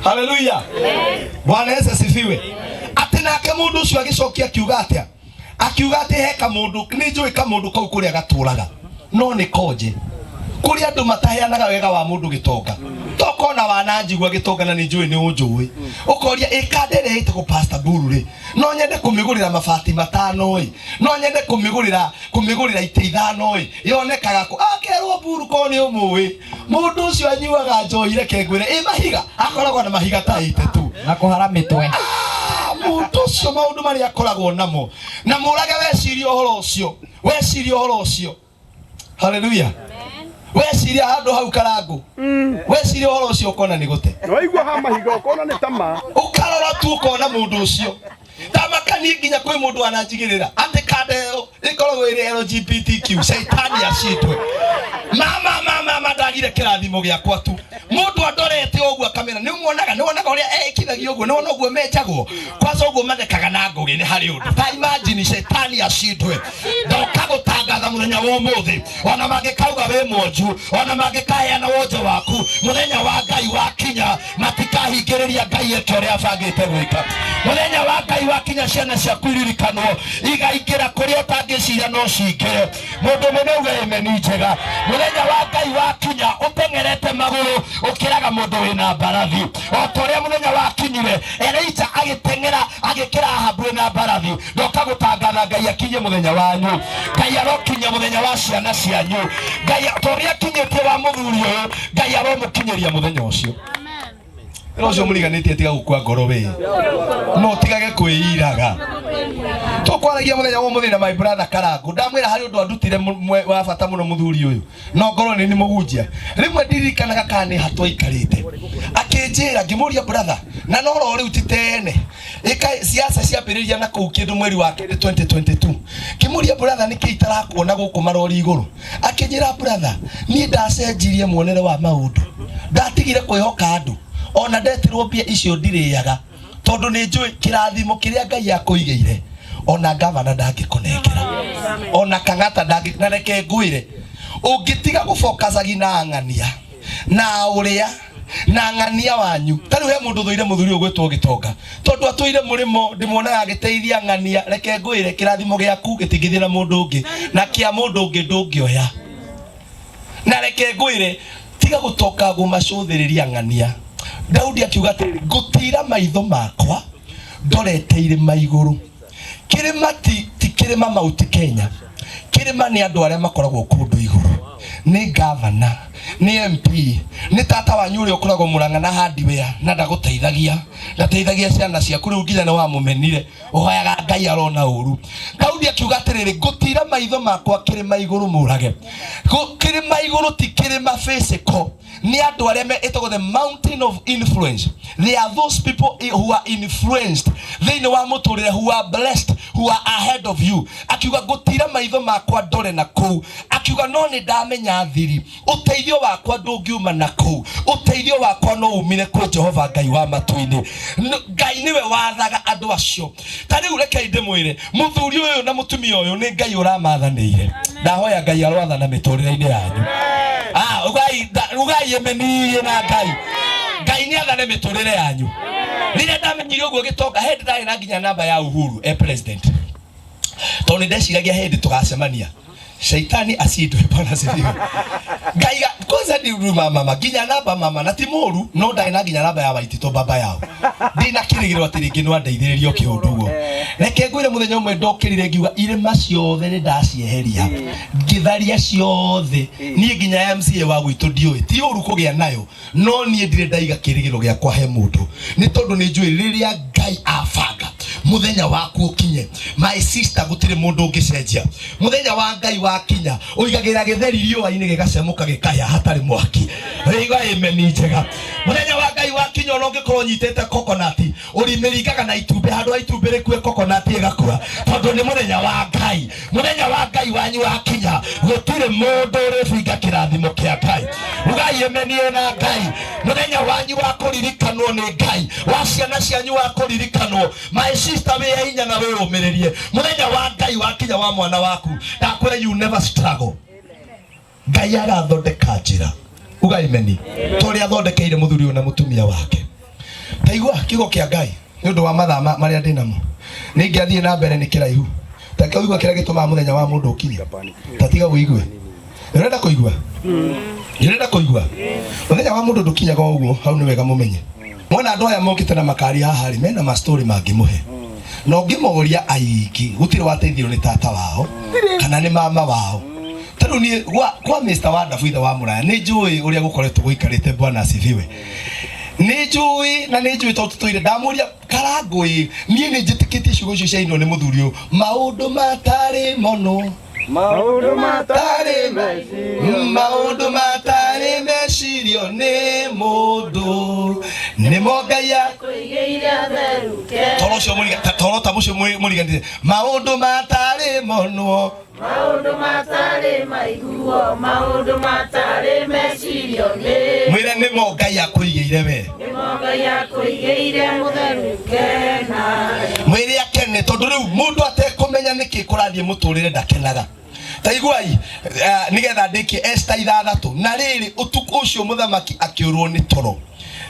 Hallelujah. Bwana Yesu asifiwe. Ati nake mundu ucio agicokia akiuga atia? Akiuga ati he kamundu ni njui kamundu kau kuria gaturaga no ni koje kuria andu mataheanaga wega wa mundu gitonga. Tokona wananjigua gitonga na ni njui ni unjui ukoria ikandere ite ku Pastor Buru ri no nyende kumigurira mabati matano oi, no nyende kumigurira ite ithano oi, yonekaga ku akerwo Buru ko ni umui mundu ucio anyuaga njohi reke ngwire mahiga akoragwo na mahiga ta ite tu na kuhara mitwe. Mundu ucio maundu maria akoragwo namo na murage weciria uhoro ucio, weciria uhoro ucio. Hallelujah. weciria handu hau karangu weciria horo ucio ukona ni gute Waigua ha mahiga ukona ni tama ukarora tu ukona mundu ucio tamakani nginya kwi mundu ananjigirira ati kadeo ikoragwo iri LGBTQ shaitani acitwe mama ndagire kirathimo giakwa tu mundu andorete ogua kamera ni muonaga uria ekithagio ogua no ogua menjagwo kwaza ogua mathekaga na ngugi ni hari undu ta imagine shaitani acitwe ndoka gutangatha muthenya wa umuthi ona magikauga we monju ona magikaheana wonjo waku muthenya wa Ngai wakinya matikahingiriria Ngai eke uria abangite gwika muthenya wa Ngai wakinya ciana ciaku iririkanwo igaingĩra kũrĩa ũtangĩciria no cingĩre mũndũ mũnauga emeni njega muthenya wa Ngai wakinya ũteng'erete magũrũ ũkĩraga mũndũ wĩna mbarathi o ta ũrĩa mũthenya wakinyire Elija agĩteng'era agĩkĩra Ahabu wĩna mbarathi ndoka gũtangatha Ngai akinye mũthenya wanyu Ngai arokinya mũthenya wa ciana cianyu Ngai ta ũrĩa akinyĩtie wa mũthuri ũyũ Ngai aromũkinyĩria mũthenya ũcio Rojo muliganitie tiga gukua ngoro we no tigage kwĩiraga tukwaragia muthenya wa muthina my brother karangu ndamwira hari undu andutire wa bata muno muthuri uyu no ngoro ni mugujia rimwe ndirikanaga kani hatwa ikarite akinjira ngimuria brother na no ro riu titene ika siasa ciambiriria na kuu kindu mweri wa 2022 kimuria brother niki itarakuona guku marori iguru akinjira brother ni ndacenjirie muonere wa maundu ndatigire kwihoka andu ona ndetirwo mbia icio ndiriaga tondu ni njui kirathimo kiria Ngai akuigeire ona gavana ndangĩkũnengera ona kang'ata ndangĩnareke ngwire ũngĩtiga gũfocusagi na ng'ania na ũrĩa na ng'ania wanyu tari he mũndũ thũire mũthuri ũgwĩtwo Gitonga tondu atũire mũrĩmo ndĩmuonaga agĩteithia ng'ania reke ngwire kirathimo gĩaku gĩtingĩthie na mũndũ ũngĩ na kĩa mũndũ ũngĩ ndũngĩoya na reke ngwire tiga gũtoka gũmacũthĩrĩria ng'ania Daudi akiuga atĩrĩ ngũtira maitho makwa ndoreteire maigũrũ kirima ti kirima Mount Kenya kirima ni andu aria makoragwo kundu iguru ni governor ni MP ni tata wanyu uri ukoragwo Murang'a na hardware na ndateithagia ciana ciaku riu nginya ni wa mumenire uhoyaga Ngai arona uru Daudi akiuga atiriri ngũtira maitho makwa kirima iguru murage kirima iguru ti kirima physical ni andu aria metagwo the mountain of influence they are those people who are influenced they know wa muturire who are blessed who are ahead of you akiuga ngũtira maitho makwa ndore na kuu akiuga no ni ndamenya thiri uteithio wakwa ndungiuma na kuu uteithio wakwa no umire kwa Jehova Ngai wa matu-ini Ngai niwe wathaga andu acio tari ureke ndimwire muthuri uyu na mutumia uyu ni Ngai uramathanĩire ndahoya Ngai arwathana miturire-ini yanyu ugai emeni na Ngai ni athane miturire yanyu rire ndamenyire uguo Gitonga hendi ndari na nginya namba ya Uhuru president toni ndeciragia hendi tugacemania shaitani asidwe bwana sifiwe Ngai kwanza ni mama nginya namba mama na ti mũru no ndari na nginya namba ya Waitito baba yao ndina kirigirwo atiri nginwa ndeithĩrĩrio kiundugo reke ngwire muthenya umwe ndokirire ngiuga irema ciothe ni ndacieheria ngitharia ciothe nie nginya MCA wa gwitu ndioi ti uru kugia nayo no nie ndire ndaiga kirigiro giakwa he mundu ni tondu ni njui riria Ngai afanga muthenya waku ukinye my sister gutire mundu ungicenjia muthenya wa Ngai wakinya uigagira githeri riũa-inĩ gigacemuka gikaya hatari mwaki riga amen njega muthenya wa Ngai wakinya no ngikorwo nyitete coconut urimĩringaga na itumbĩ handũ ha itumbĩ rĩkue coconut ĩgakua tondu ni muthenya wa Ngai wanyu wakinya gutire mundu ũrĩbinga kĩrathimo kĩa Ngai ugai amen na Ngai muthenya wanyu wa kũririkanwo ni Ngai wa ciana cianyu wa kũririkanwo my sister we hinya na we ũmĩrĩrie muthenya wa Ngai wakinya wa mwana waku ndakwĩra you never struggle Ngai agathondeka njĩra ugai amen tũrĩa athondekeire mũthuri ũyũ na mũtumia wake taigua kiugo kĩa Ngai nĩ ũndũ wa mathaa marĩa ndĩnamo nĩ ingĩathiĩ na mbere nĩ kĩraihu ta kĩugo kĩrĩa gĩtũmaga mũthenya wa mũndũ ũkinye tatiga ũigue ũrenda kũigua mũthenya wa mũndũ ndũkinyaga ũguo hau nĩ wega mũmenye mwana andũ aya mokĩte na makari haha rĩ mena ma story mangĩmũhe no ngĩmoria aingĩ gũtirĩ wateithio nĩ tata wao kana nĩ mama wao tondũ ni kwa Mr. Wonderful ithe wa Mũraya nĩ njũĩ ũrĩa gũkoretwo gũikarĩte bwana asifiwe nĩ njũĩ tondũ tũire ndamuria karangũ niĩ nĩ njĩtĩkĩtie ciugo icio ciainwo nĩ mũthuri ũyũ maũndũ matarĩ mono maundu matari mecirio ni mundu ni mogaya toro cio muriga toro ta mucio muriganire maundu matari monwo maundu matari maiguo maundu matari mecirio ni mwire ni mogaya kuigeire we ni mogaya kuigeire mutheru kena mwire akene tondu riu mundu atekumenya niki kurathie muturire ndakenaga taiguai nigetha ndiki Esther 6 na riri utuku ucio muthamaki akiurwo ni toro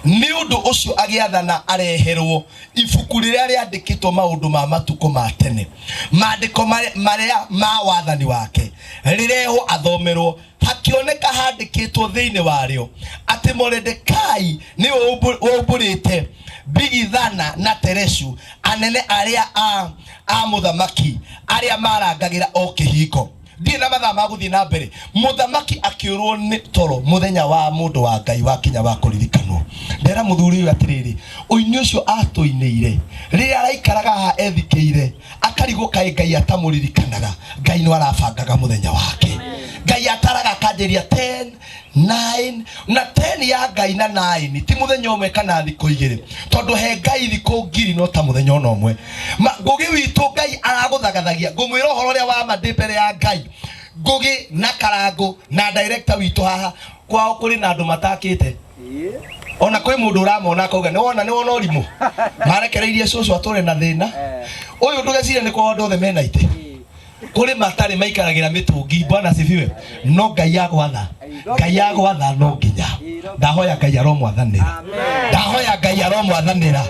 ni undu ucio agiathana areherwo ibuku riria riandikitwo maundu ma matuko ma tene maandiko maria ma wathani wake rireho athomerwo hakioneka handikitwo thiini wario ati Mordekai ni waumbũrĩte Bigithana na Tereshu anene aria a muthamaki aria marangagira o kĩhingo ndiĩ na mathaa ma gũthiĩ na mbere muthamaki akiurwo ni toro muthenya wa mundu wa Ngai wa kinya wa kũririkanwo ndera muthuri uyu atiriri uini ucio atuinĩire rĩrĩa araikaraga haha ethikĩire akarigwo kaĩ Ngai atamũririkanaga Ngai no arabangaga muthenya wake Ngai ataraga akanjĩria 10 9 na 10 ya Ngai na 9 ti muthenya umwe kana thikũ igĩrĩ tondu he Ngai thikũ ngiri no ta muthenya ona ũmwe ngugi witũ Ngai aragũthagathagia ngũmwĩra ũhoro ũrĩa wa ma ndĩ mbere ya Ngai ngugi na karango na director witũ haha kwao kũrĩ na andũ matakĩte ona kwĩ mũndũ ũramona akauga nĩ wona ũrimũ marekereirie cũcũ atũre na thĩna ũyũ ndũgecire nĩ kwa andũ othe mena itĩ kuri matari maikaragira mitungi bwana sifiwe no Ngai agwatha no nginya ndahoya Ngai aromwathanira ndahoya Ngai aromwathanira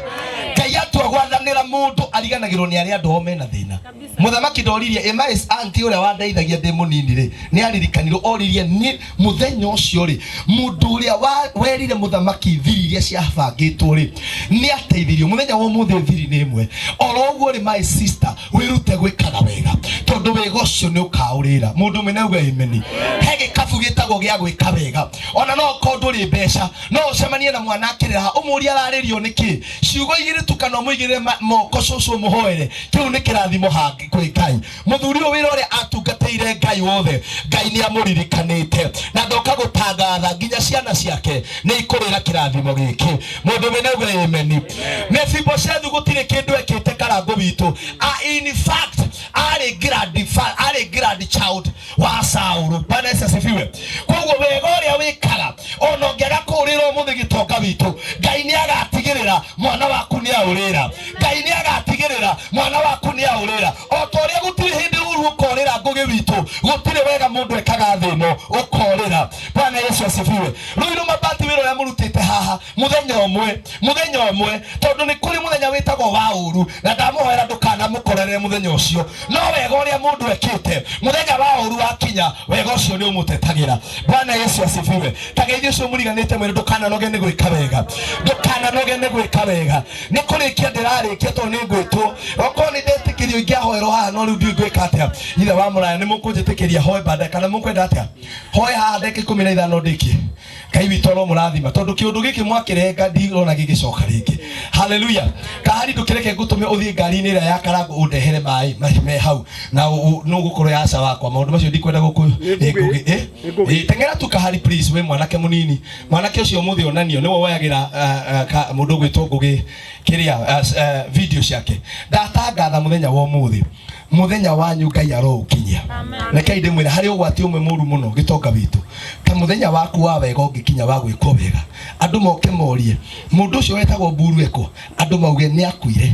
Ngai atua gwathanira mundu ariganagirwo ni aria andu mena thina muthamaki ndoririe Emmaus anti uria wandeithagia ndi munini ri ni aririkanirwo oririe ni muthenya ucio ri mundu uria werire muthamaki thiri iria ciabangitwo ri ni ateithirio muthenya wa muthe thiri ni imwe oroguo ri my sister wirute gwikaga wega tondu wega ucio ni ukaurira mundu menauga imeni hege kabu gitagwo gia gwika wega ona no kondu ri mbeca no ucemanie na mwana akirira umuri araririo niki ciugo igire tukano muigire moko cucu muhoere kiu ni kirathimo hangi kwi Ngai muthuri uyu wira uria atungateire Ngai wothe Ngai ni amuririkanite na ndoka gutangatha nginya ciana ciake ni ikurira kirathimo giki mundu menauga imeni Mephibosheth gutire kindu ekite karango witu in fact ari grand child wa Saulu bwana asifiwe koguo wega uria wikaga ona ngega kurira umuthi gitonga witu Ngai ni agatigirira mwana waku ni aurira Ngai ni agatigirira mwana waku ni aurira o toria gutire hindi uru ukorira ngugi witu gutire wega mundu ekaga thino ukorira bwana Yesu asifiwe ruiru mabati wiro ya murutite haha muthenya umwe tondu ni kuri muthenya witagwo wa uru na ndamuhoera ndukana mukorere muthenya ucio no wega uria mundu ekite muthenya wa uru wakinya wega ucio ni umutetagira bwana Yesu asifiwe tageithio ucio muriganite mwire ndukana noge ni gwika wega ni kurikia ndirarikia to ni ngwitwo oko ni ndetikirio ingiahoerwo haha no riu ndingwika atia ithe wa muraya ni mukunjitikiria hoe bada kana mukwenda atia hoe haha ndeke 15 ndikie Ngai witũ no mũrathima tondu kiundu giki mwakirenga ndirona gigicoka ringi haleluya kahari ndukireke ngutume uthie ngari-ini ĩrĩa ya karango undehere mai me hau na no gukorwo ya aca wakwa maundu macio ndikwenda tengera tu kahari please we mwanake munini mwanake ucio muthi onanio niwe woyagira mundu gwitwo ngugi kiria video ciake ndatangatha muthenya wa umuthi muthenya wanyu Ngai arokinyia reke ndimwira hari ugwati umwe muru muno gitonga witu ta muthenya waku wa wega ungikinya wa gwiko wega andu moke morie mundu ucio wetagwo mburu eko andu mauge ni akuire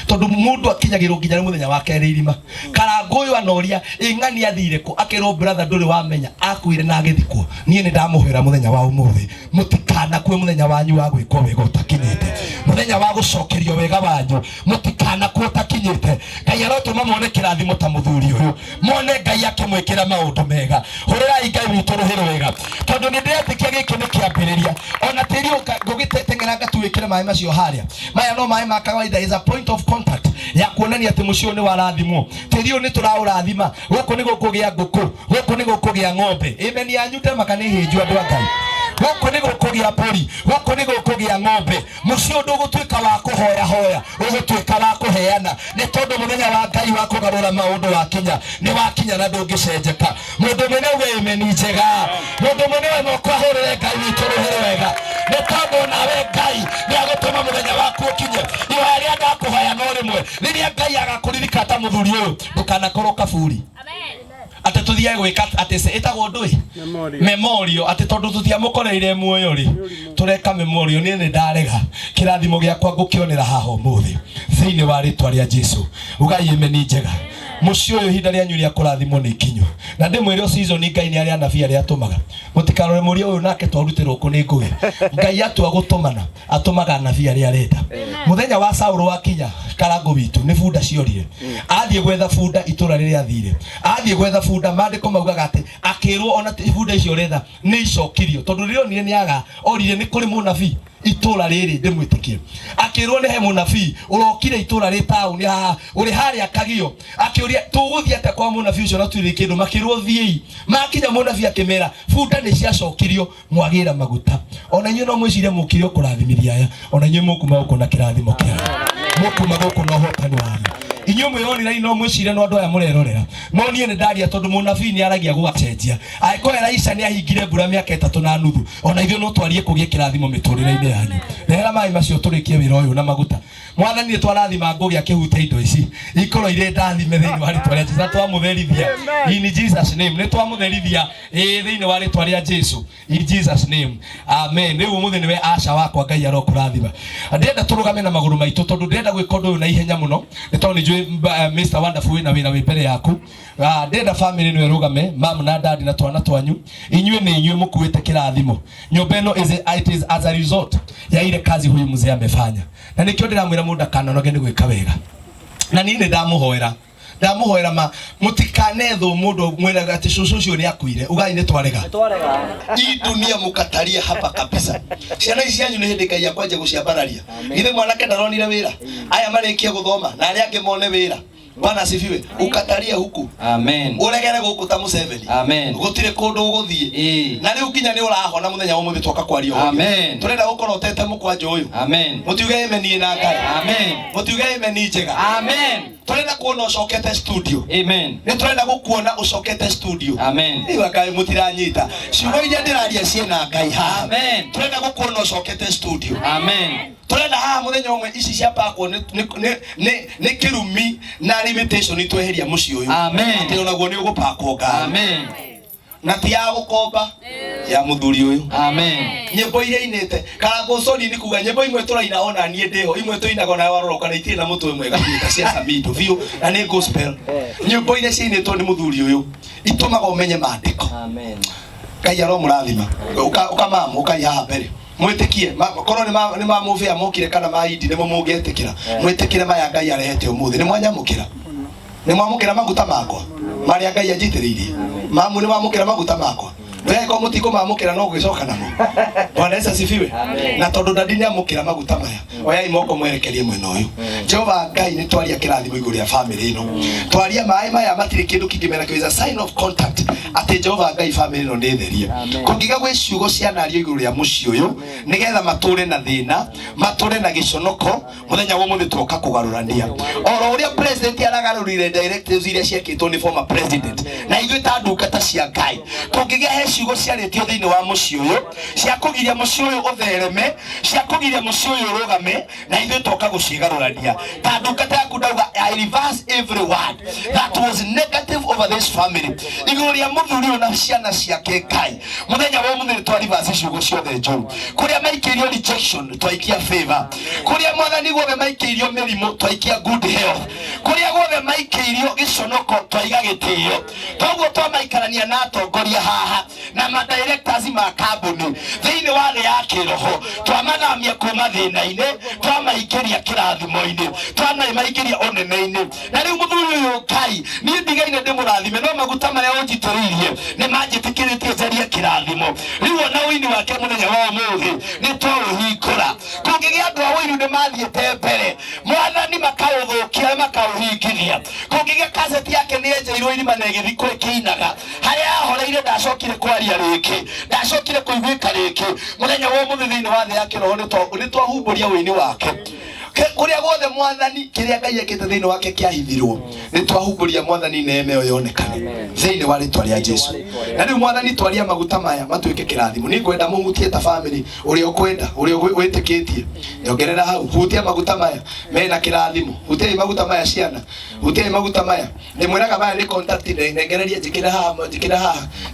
tondu mundu akinyagirwo nginya muthenya wake ririma karango uyu anoria ing'ani athire ku akirwo brother nduri wamenya akuire na agithikwo nie ni ndamuhera muthenya wa umuthi mutikana kwe muthenya wanyu wa gwiko wega utakinyite muthenya wa gucokerio wega wanyu mutikana kwe utakinyite Ngai arotuma mone kirathimo ta muthuri uyu mone Ngai akimwikira maundu mega hurirai Ngai witu ruhiro wega tondu ni ndetikia giki ni kiambiriria ona tiri ngugitengera ngatuikire mai macio haria maya no mai ma kawaida is a point of contact ya kuonania ati mucio ni warathimwo tiri uyu ni turaurathima guku ni gukugia nguku guku ni gukugia ng'ombe amen yanyu tema kana hinju andu a Ngai guku ni gukugia mburi, guku ni gukugia ng'ombe. Mucio ndugutwika wa kuhoya hoya, ugutwika wa kuheana, ni tondu muthenya wa Ngai wa kugarura maundu wa kinya ni wakinya na ndungicenjeka. Mundu mwene wemeni njega, mundu mwene moko ahurire Ngai witu ruhire wega, ni tondu nawe Ngai ni agutuma muthenya waku ukinye. Ihoya ria ndakuhoya no rimwe riria Ngai agakuririka ta muthuri uyu ndukanakorwo kaburi. Ate tuthie gwika ate se etagwo ndui memorio ate tondu tutiamukoreire muoyo ri tureka memorio ni ndarega kirathimo giakwa ngukionera haha umuthi thiini wa ritwa ria Jesu. Ugai imeni njega mucio uyu hinda ria nyuria kurathimo ni kinyo na ndimwire season Ngai ni ari anabii ari atumaga mutikarore murio uyu nake twarutirwo ku ni ngugi. Ngai atua gutumana atumaga anabii ari arenda. Muthenya wa Saũlũ wa kinya karango witu ni bunda ciorire athie gwetha bunda itura riria athire athie gwetha bunda mandiko maugaga ati akirwo ona bunda icio retha ni icokirio tondu rio ni aga orire ni kuri munabii itura riri ndimwitikie akirwo ni he munabii urokire itura ri tauni haha uri haria Kagio akiuria tuguthie ate kwa munabii ucio na twire kindu makirwo thiei makinya munabii akimera bunda ni ciacokirio mwagira maguta ona inyu no mwicire mukirio kurathimithia aya ona inyu mukuma uko na kirathimo kia mukuma guku no hotani wanyu inyu mwironi no mwicire no andu aya murerorera no nie ni ndaria tondu munabii ni aragia gugacenjia aikorera Isha ni ahingire mbura miaka 3 na nuthu ona ithuĩ no twarie kugie kirathimo miturire-ini yanyu rehera mai macio turikie wira uyu na maguta mwathani twarathima ngugia kihute indo ici ikorwo ire ndathime thiini wa ritwa ria Jesu twamutherithia in Jesus name ni twamutherithia thiini wa ritwa ria Jesu in Jesus name amen. Riu umuthi niwe Asha wakwa Ngai arokurathima ndenda turugame na maguru maitu tondu ndenda gwika undu uyu na ihenya muno ni tondu ni njui Mr Wonderful wina wira wi mbere yaku ndenda family niwe rugame mam na dad na twana twanyu inyue ni inyue mukuite kirathimo nyumba ino it is as a result ya ile kazi huyu mzee amefanya na nikio ndiramwira mundu akanonoge ni gwika wega na nini ndamuhoera ma mutikanetho mundu mwiraga ati cucu ucio ni akuire ugai ni twarega hii dunia mukataria hapa kabisa. Ciana ici anyu ni hindi Ngai akwanje guciambararia ithe mwanake ndaronire wira aya marikia guthoma na ari ange mone wira. Bwana asifiwe. Ukataria huku. Amen. Uregere guku ta Museveni. Amen. Gutire kundu uguthie. Na riu kinya ni urahona muthenya wa muthi twoka kwario. Amen. Turenda gukorwo tete mukwanjo uyu. Amen. Mutiuge imeni na Ngai. Amen. Mutiuge imeni njega. Amen. Turenda kuona ucokete studio. Amen. Ni turenda gukuona ucokete studio. Amen. Iwa Ngai mutiranyita. Ciugo iria ndiraria ciena Ngai ha. Amen. Turenda gukuona ucokete studio. Amen. Turenda haha muthenya umwe ici cia pakwo ni kirumi na limitation tweheria muci uyu. Amen. Tirona guo ni ugupakwo Ngai. Amen. Na ti ya gukomba ya muthuri uyu. Amen. Nyimbo iria inete karango soni ni kuga nyimbo imwe turaina ona nie ndeho imwe tuinaga na waroroka na itie na mutwe mwega cia samido biu na ni gospel. Nyimbo iria ciinetwo ni muthuri uyu itumaga umenye maandiko. Amen. Ngai aromurathima ukamamu ukaiha mbere mwitikie korwo ni mamuvia mukire kana maidi nimo mungetikira mwitikire maya Ngai arehete umuthi ni mwanyamukira ni mwamukira maguta makwa maria Ngai anjitiriirie mamu ni mwamukira maguta makwa weko mutiko mamukira no gwicoka namo. Bwana Yesu asifiwe. Na tondu ndadini amukira maguta maya oya imoko mwerekerie mwena uyu Jehova Ngai ni twaria kirathimo iguru ya family ino twaria mai maya matire kindu kingimera kiza a sign of contact ati Jehova Ngai family ino ni therie kungiga gwe ciugo cianario iguru ya muci uyu nigetha mature na thina mature na giconoko muthenya wa muthi twoka kugarurania oro uria president aragarurire directives iria ciekitwo ni former president na ithuĩ ta ndungata cia Ngai kungiga ciugo ciaretio thiini wa muci uyu cia kugiria muci uyu uthereme cia kugiria muci uyu urugame na ithuĩ twoka gucigarurania ta ndungata yaku ndauga I reverse every word that was negative over this family iguru ria muthuri uyu na ciana ciake Ngai muthenya wa muthi twa reverse ciugo ciothe njuru kuria maikirio rejection twaikia favor kuria mwathani guothe maikirio mirimu twaikia good health kuria guothe maikirio giconoko twaiga gitio toguo twamaikarania na atongoria haha na ma directors ma kambuni thiini wa ri ya kiroho twamanamia kuma thina-ini twamaikiria kirathimo-ini twamaikiria unene-ini na riu muthuri uyu Ngai ni ndigaine ndimurathime no maguta maria unjitiriirie ni manjitikiritie njarie kirathimo riu ona wini wake muthenya wa umuthi ni twauhingura kungigia andu a wiru ni mathiete mbere mwathani makauthukia makauhingithia kungigia kaseti yake ni enjeirwo irima na igithikwo ikiinaga haria ahore ndaire ndacokire kwaria riki ndacokire kuiguika riki muthenya wa umuthi thiini wa thi ya kiroho ni twahumburia wini wake kuria guothe mwathani kiria Ngai ekite thiini wake kiahithirwo ni twahumburia mwathani neema yo yonekane thiini wa ritwa ria Jesu. Na riu mwathani twaria maguta maya matuike kirathimo. Ni ngwenda muhutie ta family uria ukwenda uria witikitie nyongerera hau hutia maguta maya mena kirathimo. Hutia maguta maya ciana hutia maguta maya ni mwiraga maya ni contact nengereria njikira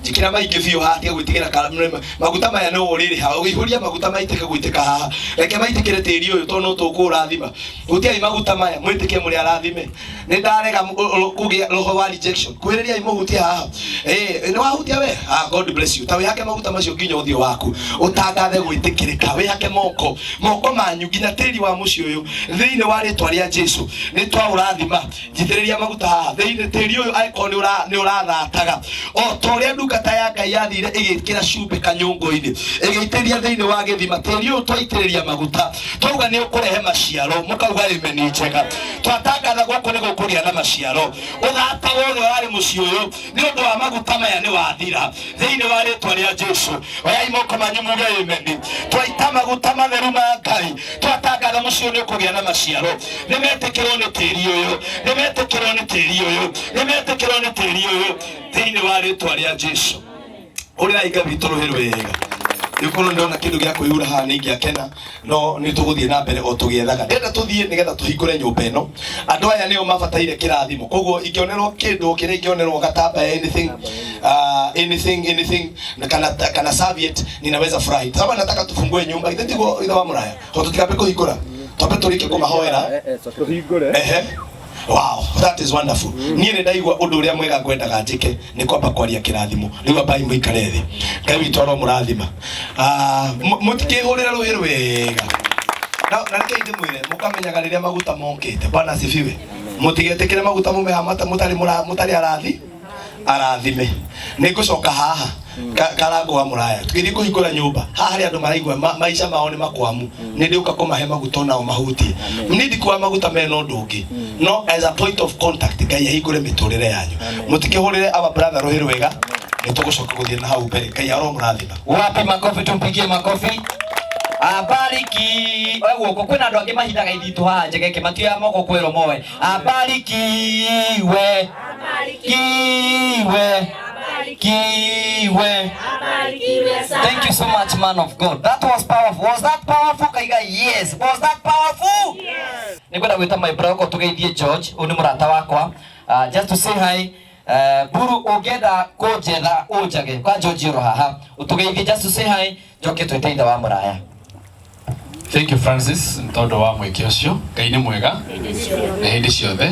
njikira maingi biu haha tia gwitigera maguta maya no uriri ha ugihuria maguta maitike gwitika haha reke maitikire tiri uyu to no tukura thima hutia maguta maya mwitike muri arathime ni ndarega kugia roho wa rejection kwiriria imuhutia haha ni wahutia we God bless you tawe yake maguta macio nginya uthio waku utangathe gwitikirika we yake moko manyu nginya tiri wa muci uyu thiini wa ritwa ria Jesu ni twaurathima njithiriria maguta haha thiini tiri uyu icon ni urathataga o toria ndungata ya Ngai yathire igikira cumbi kanyungu-ini igitiria thiini wa githima tiri uyu twaitiriria maguta twauga ni ukurehe maciaro mukauga amen njega twatangatha guku ni gukuria na maciaro uthata wothe wari muci uyu ni undu wa maguta maya ni wathira thiini wa ritwa ria Jesu oyai moko manyu muge amen twaita maguta matheru ma Ngai twatangatha muci uyu ni ukugia na maciaro ni metikirwo ni tiri uyu ni metikirwo ni tiri uyu ni metikirwo ni tiri uyu thiini wa ritwa ria Jesu uria inga bitu ruhirwega yukono ndona kindu gya kuihura haha ningi akena no ni tuguthie na mbere o tugiethaga ndenda tuthie nigetha tuhingure nyumba ino andu aya nio mabataire kirathimo koguo ingionerwo kindu kire ingionerwo gatamba anything kana serviette ninaweza furahi kama nataka tufungue nyumba itetigo ida wa muraya to tutikape kuhingura tope turike kumahoera tuhingure wow, that is wonderful. Niĩ nĩ ndaigua ũndũ ũrĩa mwega ngwendaga njĩke nĩ kwamba kwaria kĩrathimo. Rĩu ambai mũikare thĩ. Ngai witũ aromũrathima. Mũtikĩhũrĩra rũhĩ rwega. Na reke ndĩmwĩre mũkamenyaga rĩrĩa maguta mokĩte. Bwana asifiwe. Mũtigetĩkĩre maguta mume hamata mũtarĩ arathime. Nĩ ngũcoka haha karango wa muraya tugithi kuhingura nyumba haha ri andu maraigua maisha mao ni makwamu ni ndiuka kumahe maguta nao mahutie mnidi kwa maguta meno ndungi no as a point of contact Ngai ahingure miturire yanyu mutikihurire our brother ruhi rwega ni tugucoka guthie na hau mbere Ngai aromurathima wapi makofi tumpigie makofi abariki guoko kwina andu angi mahindaga ithitu haha njegeke matio moko kwiro moe abarikiwe Kiwe. Thank you so much, man of God. That was powerful. Was that powerful? Kaiga, yes. Was that powerful? Yes. Nigwenda gwita my brother tugeithie George, uni murata wakwa. Just to say hi. Buru ogeda kojetha ujage kwa George ro haha. Utugeithie just to say hi. Joke twete wa muraya. Thank you Francis, ntondo wa mweke ucio. Ngai ni mwega. Hindi ciothe.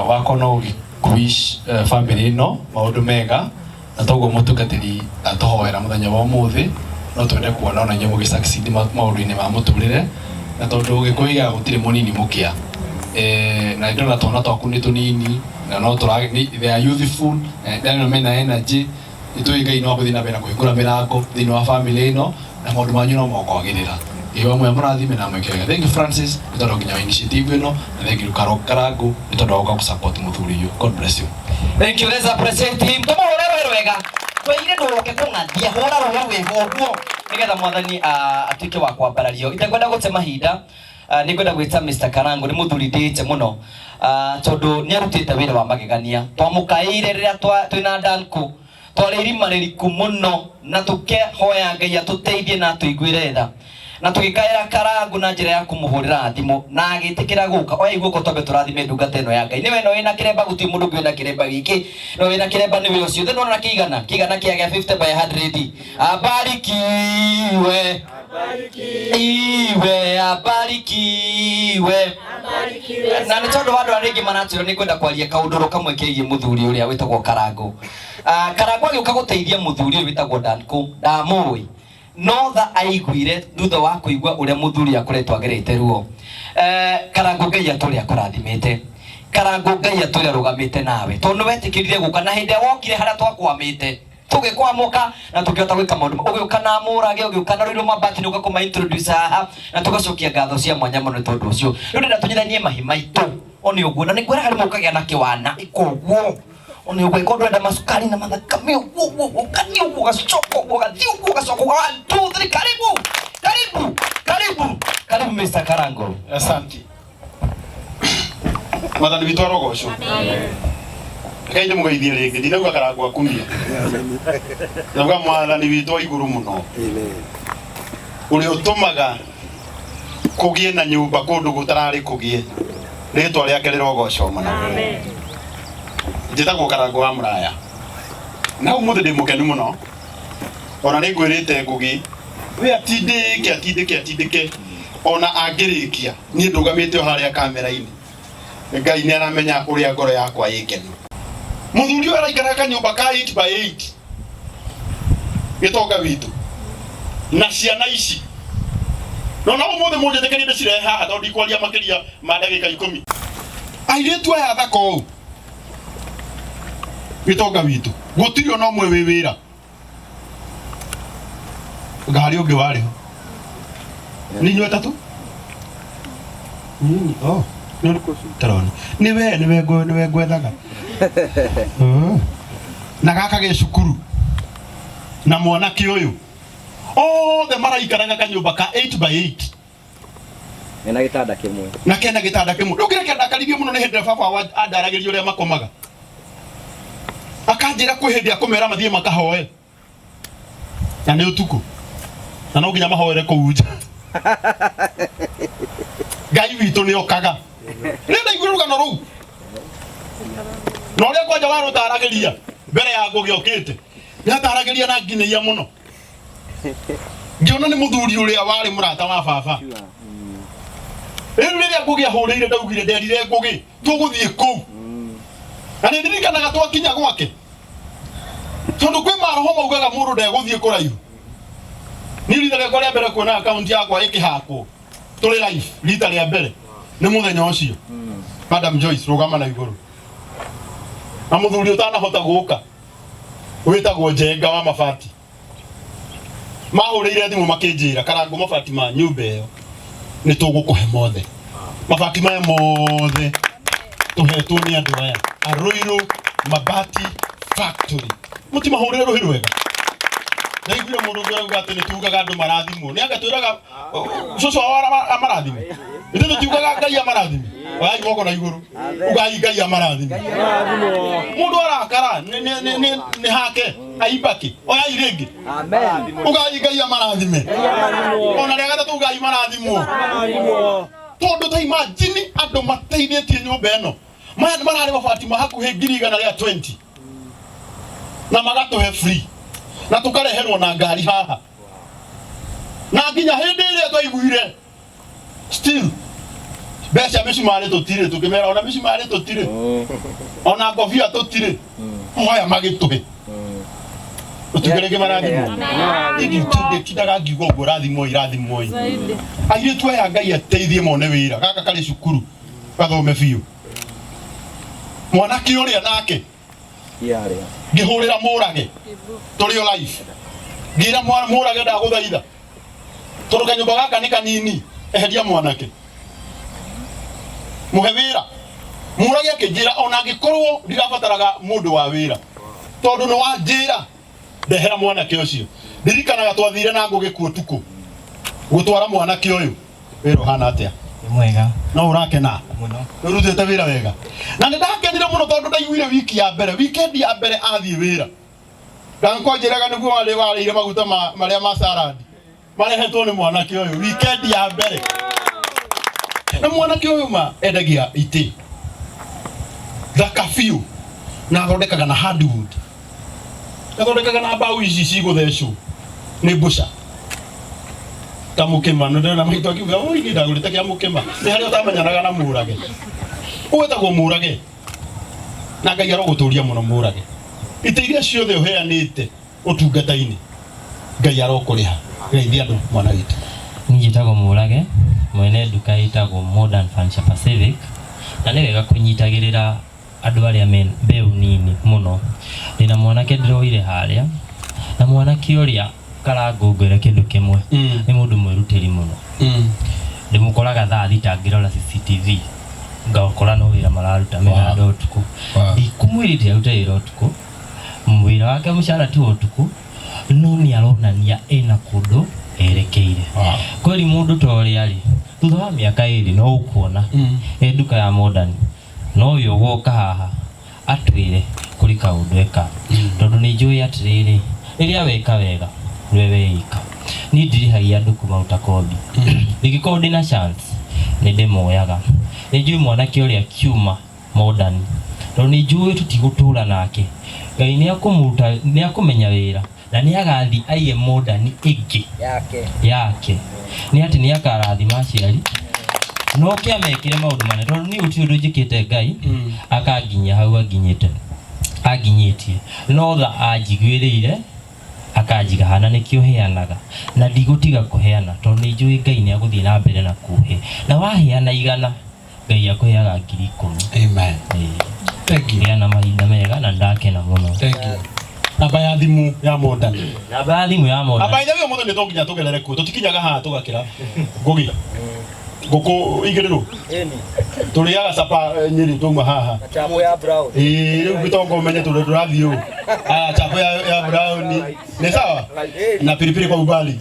Wako no wish family no maundu mega na toguo mutungatiri atohoera muthenya wa umuthi no twende kuona ona nyemu gisucceed maundu-ini ma muturire na tondu gikuiga gutire munini mukia na ndona tona twaku ni tunini na no turagi they are youthful and mena energy itui Ngai no guthina bena kuhingura mirango thini wa family ino na maundu manyu no mokwagirira iwe mwe murathime na mwekega. Thank you Francis nitondo nginya initiative ino na thank you Karangu nitondo uka kusupport muthuri yu. God bless you. Thank you. Let's appreciate him. Tomo hora wega twaire nduroke kungathia hora roho wega uguo nigetha mwathani atuike wa kwambarario itakwenda gute mahinda ni kwenda gwita Mr Karangu ni muthuri ndite muno tondu ni arutite wira wa magegania twamukaire riria twina danku twari irima ririku muno na tukehoya Ngai atuteithie na tuiguire tha na tugikaira Karangu na njira ya kumuhurira thimu na agitikira guka oya iguko tobe turathime ndungata ino ya Ngai niwe no wina kiremba guti mundu ngwina kiremba giki no wina kiremba niwe ucio thino na kigana kia 50 by 100 abarikiwe iwe abarikiwe na ni tondu wandu aringi manatiro ni kwenda kwaria kaunduru kamwe kigie muthuri uria witagwo Karangu Karangu agiuka guteithia muthuri uyu witagwo Danku ndamui no tha aiguire thutha wa kuigua uria muthuri akoretwo agirite ruo Karangu Ngai aturi akurathimite Karangu Ngai aturi arugamite nawe tondu wetikirire guka na hindi wokire haria twakwamite tugikwamuka na tukiota gwika maundu ugiuka na murage ugiuka na riro mabati ni ugakoma introduce haha na tugacokia ngatho cia mwanya muno tondu ucio riu ndenda tunyithanie mahimaitu oni uguo na ni kwera hari mukagia na kiwana ikuguo Oni ugweka ndwenda masukari na mathakame ukani ugacoko ugathi ugacoko 1 2 3 karibu Mr. Karango. Asante. Mwathani witũ arogocwo. Ngai nĩ mũgeithie rĩngĩ ndinauga Karango akumia. Nauga Mwathani witũ wa igũrũ mũno. Ũrĩa ũtũmaga kũgĩe na nyũmba kũndũ gũtararĩ kũgĩe. Rĩĩtwa rĩake rĩrogocwo mũno. Njĩtagwo Karango wa Mũraya. Na ũmũthĩ ndĩ mũkenu mũno. Ona nĩ ngwĩrĩte Ngũgĩ we atindĩke ona angĩrĩkia niĩ ndũgamĩte o harĩa kamera-inĩ. Ngai nĩ aramenya ũrĩa ngoro yakwa ĩkenu. Mũthuri ũyũ araikara kanyũmba ka 8x8 gĩtonga witũ na ciana ici. No ũmũthĩ mũnjĩtĩkĩrie ndĩcirehe haha tondũ ikwaria makĩria ma ndagĩka 10. Airĩtu aya thaka ũũ gĩtonga witũ gũtirĩ ona ũmwe wĩ wĩra. Ngari ũngĩ warĩho nĩ inyuĩ atatũ. Nĩwe ngwethaga na gaka ge cukuru na mwanake ũyũ othe maraikaraga kanyũmba ka 8x8 mena gĩtanda kĩmwe na kena gĩtanda kĩmwe. Rĩu kĩrĩa kĩandakarithie mũno nĩ hĩndĩ ĩrĩa baba andaragĩria ũrĩa makomaga, akanjĩra kwĩ hĩndĩ akũmera mathiĩ makahoe na nĩ ũtukũ na no nginya mahoere kũu nja. Ngai witũ nĩ okaga nĩnda igũrũ rũgano rũu na ũrĩa kwanja warũtaragĩria mbere ya Ngũgĩ okĩte nĩ ataragĩria na nginyagia mũno. Ngĩona nĩ mũthuri ũrĩa warĩ mũrata wa baba. Rĩu rĩrĩa Ngũgĩ ahũrĩire ndaugire nderire Ngũgĩ tũgũthiĩ kũu na nĩ ndirikanaga twakinya gwake tondũ kwĩ maroho maugaga mũndũ ndegũthiĩ kũraihu. Niĩ rita rĩakwa rĩa mbere kuona akaunti yakwa ĩkĩhakwo tũrĩ live rita rĩa mbere nĩ mũthenya ũcio. Madam Joyce rũgama na igũrũ na mũthuri ũtanahota gũka wĩtagwo Njenga wa mabati mahũrĩire thimũ makĩnjĩra Karango mabati ma nyũmba ĩyo nĩ tũgũkũhe mothe. Mabati maya mothe tũhetwo nĩ andũ aya Arũirũ Mabati Factory. Mũtimahũrĩre rũhĩ rwega. Ndaiguire mũndũ ũngĩ arauga atĩ nĩ tugaga andũ marathimwo. Nĩ anga twĩraga cũcũ wao amarathime. Ithuĩ tũtiugaga Ngai amarathime. Wai moko na igũrũ. Ugai Ngai amarathime. Mũndũ arakara nĩ hake aibaki. Oya irĩngĩ. Amen. Ugai Ngai amarathime. Ona rĩa gatatũ Ngai marathimwo. Tondũ ta imagine andũ mateithĩtie nyũmba ĩno. Maya mararĩ mabati mahakuhĩ 120 na magatũhe free na tukareherwo na ngari haha na nginya hĩndĩ ĩrĩa twaiguire still mbeca mĩcumarĩ tũtirĩ tũkĩmera ona mĩcumarĩ tũtirĩ ona ngobia tũtirĩ hoya magĩtũhe ũtugereke marathimwo ingĩtindaga ngiuga ũguo irathimwo airĩtu aya Ngai ateithie mone wĩra gaka karĩ cukuru gathome biũ. Mwanake ũrĩa nake ngĩhũrĩra Mũrage tũrĩ o live ngĩra Mũrage ndagũthaitha tondũ kanyũmba gaka nĩ kanini eheria mwanake mũhe wĩra. Mũrage akĩnjĩra ona angĩkorwo ndirabataraga mũndũ wa wĩra tondũ nĩ wanjĩra ndehera mwanake ũcio. Ndirikanaga twathire na Ngũgĩ kuo tukũ gũtwara mwanake ũyũ wĩra ũhana atĩa mwega no ũrakena mũno ũrutĩte wĩra wega na nĩ ndakenire mũno tondũ ndaiguire weekend ya mbere athiĩ wĩra nganjĩraga nĩguo warĩire maguta marĩa ma salad marehetwo nĩ mwanake ũyũ weekend ya mbere na mwanake ũyũ endagia itĩ thaka biũ na athondekaga na hardwood athondekaga na mbaũ ici cigũthecwo nĩ mbũca ta mũkĩma nĩ ndĩrona maitũ akiuga oi nĩ ndagũrĩte kĩa mũkĩma nĩ harĩa ũtamenyanaga na Mũrage ũwĩtagwo Mũrage na Ngai arogũtũria mũno Mũrage. Itĩ iria ciothe ũheanĩte ũtungata-inĩ Ngai arokũrĩha. Geithia andũ mwana witũ. Niĩ njĩtagwo Mũrage mwene nduka ĩtagwo Modern Furniture Pacific na nĩ wega kũnyitagĩrĩra andũ arĩa me mbeũ nini mũno. Ndĩna mwanake ndĩroire harĩa na mwanake ũrĩa Karangũngĩre kĩndũ kĩmwe nĩ mũndũ mwĩrutĩri mũno. Ndĩmũkoraga thaa thita ngĩrora CCTV ngakora no wira mararuta mena ndotuku ikumwirite auta irotuku mwira wake mushara ti otuku no ni aronania ena kundu erekeire kweli mundu tori ali thutha wa miaka iri no ukuona eduka ya modern no yo goka haha atwire kuri kaundu eka tondu ni njui atiriri iria weka wega wewe ika ni ndirihagia andu kumauta kobi ndigikorwo ndina chance ni ndimoyaga ni njui mwanake uria kiuma modern tondu ni njui tutigutura nake Ngai ni akumuruta ni akumenya wira na ni agathi aiye modern ingi yake ni ati ni akarathima aciari no kia mekire maundu mane tondu ni uti undu njikite Ngai akanginya hau aginyitie no tha anjiguirire akanjiga hana nikio heanaga na ndigutiga kuheana tondu ni njui Ngai ni aguthii na mbere na kuhe na waheana igana Ngai akuheaga 10,000. Amen. Thank you na mahinda mega na ndakena muno. Thank you. Namba ya thimu ya modern. Namba ya thimu ya modern. Aba ithawe modern ni tonginya tugerere ku tutikinyaga haha tugakira ngugi guku igiriro turiaga sapa nyiri tuma haha chapo ya brown riu bitongo menye turathio chapo ya brown ni sawa na pilipili kwa ubali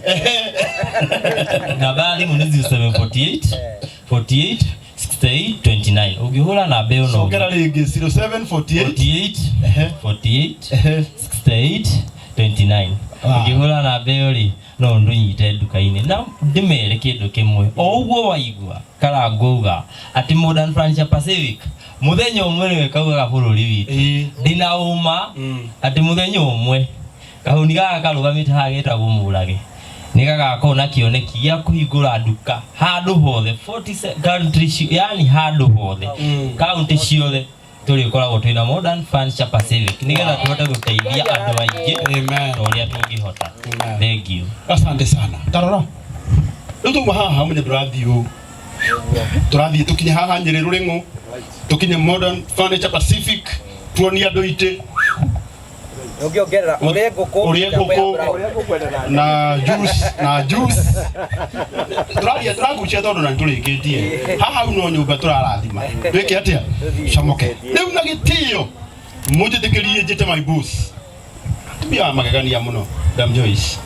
namba ya thimu ni 0748 48 68 29 ugihura na beo no sokera ringi 0748 48 68 29 ugihura na beo ri no ndunyite nduka-ini na ndimere kindu kimwe o uguo waigua karangouga ati Modern Furniture Pacific muthenya umwe niwe kauga bururi witu ndina uma ati muthenya umwe kahuni gaka karugamite hagetagwo Murage nigagakona kioneki gya kuhingura nduka handu hothe 40 country yani handu hothe county ciothe tuli koragwo twina Modern Furniture Pacific nigetha tuhote guteithia andu aingi amen uria tungihota thank you asante sana tarora ndu haha munye turathie tukinye haha Nyeri Ruringo tukinye Modern Furniture Pacific tuonia andu ite Ngiongerera uria nguku na juice turagucia tondu na turikitie haha no nyumba turarathima twike atia camoke riu na gitio munjitikirie njite my boss tumia magegania muno Dam Joyce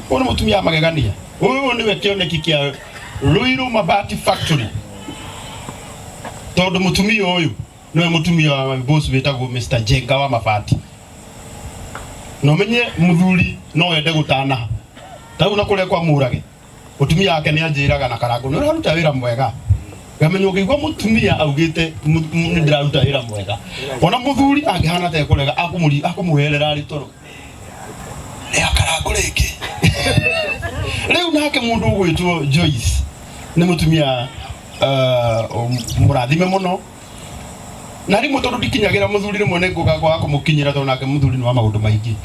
ono mutumia magegania uyu niwe kioneki kia Ruiru Mabati Factory tondu mutumia uyu niwe mutumia wa my boss wetagwo Mr. Jenga wa mabati no menye muthuri no ende gutana tau na kule kwa Murage mutumia yake ni anjiraga na karango no raruta wira mwega gamenyo ngigwa mutumia augite ni ndiraruta wira mwega ona muthuri angihana te kurega akumuherera ari toro ni akarango riki riu nake mundu gwitwo Joyce ni mutumia murathime muno na rimwe tondu ndikinyagira muthuri rimwe ne nguga kwa kumukinyira tondu nake muthuri ni wa maundu maingi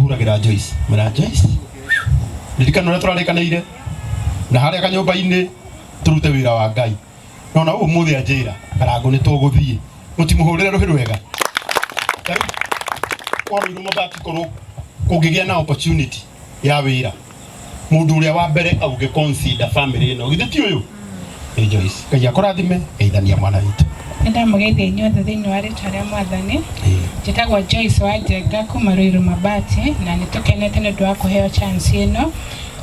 huragira Joyce mera Joyce ndirikana ura turarikanaire na haria kanyumba-ini turute wira wa Ngai nona umuthi anjira karango ni tuguthie mutimuhurire ruhiru wega kwa Ruiru Mabati korwo kungigia na opportunity ya wira mundu uria wa mbere auge consider family ino githiti uyu Joyce Ngai akurathime geithania mwana witu Nenda mugeithia inyuothe thiini wa ritwa ria Mwathani njitagwo Joyce wa Njenga kuma Ruiru Mabati na nitukenete ni undu wa kuheo chance ino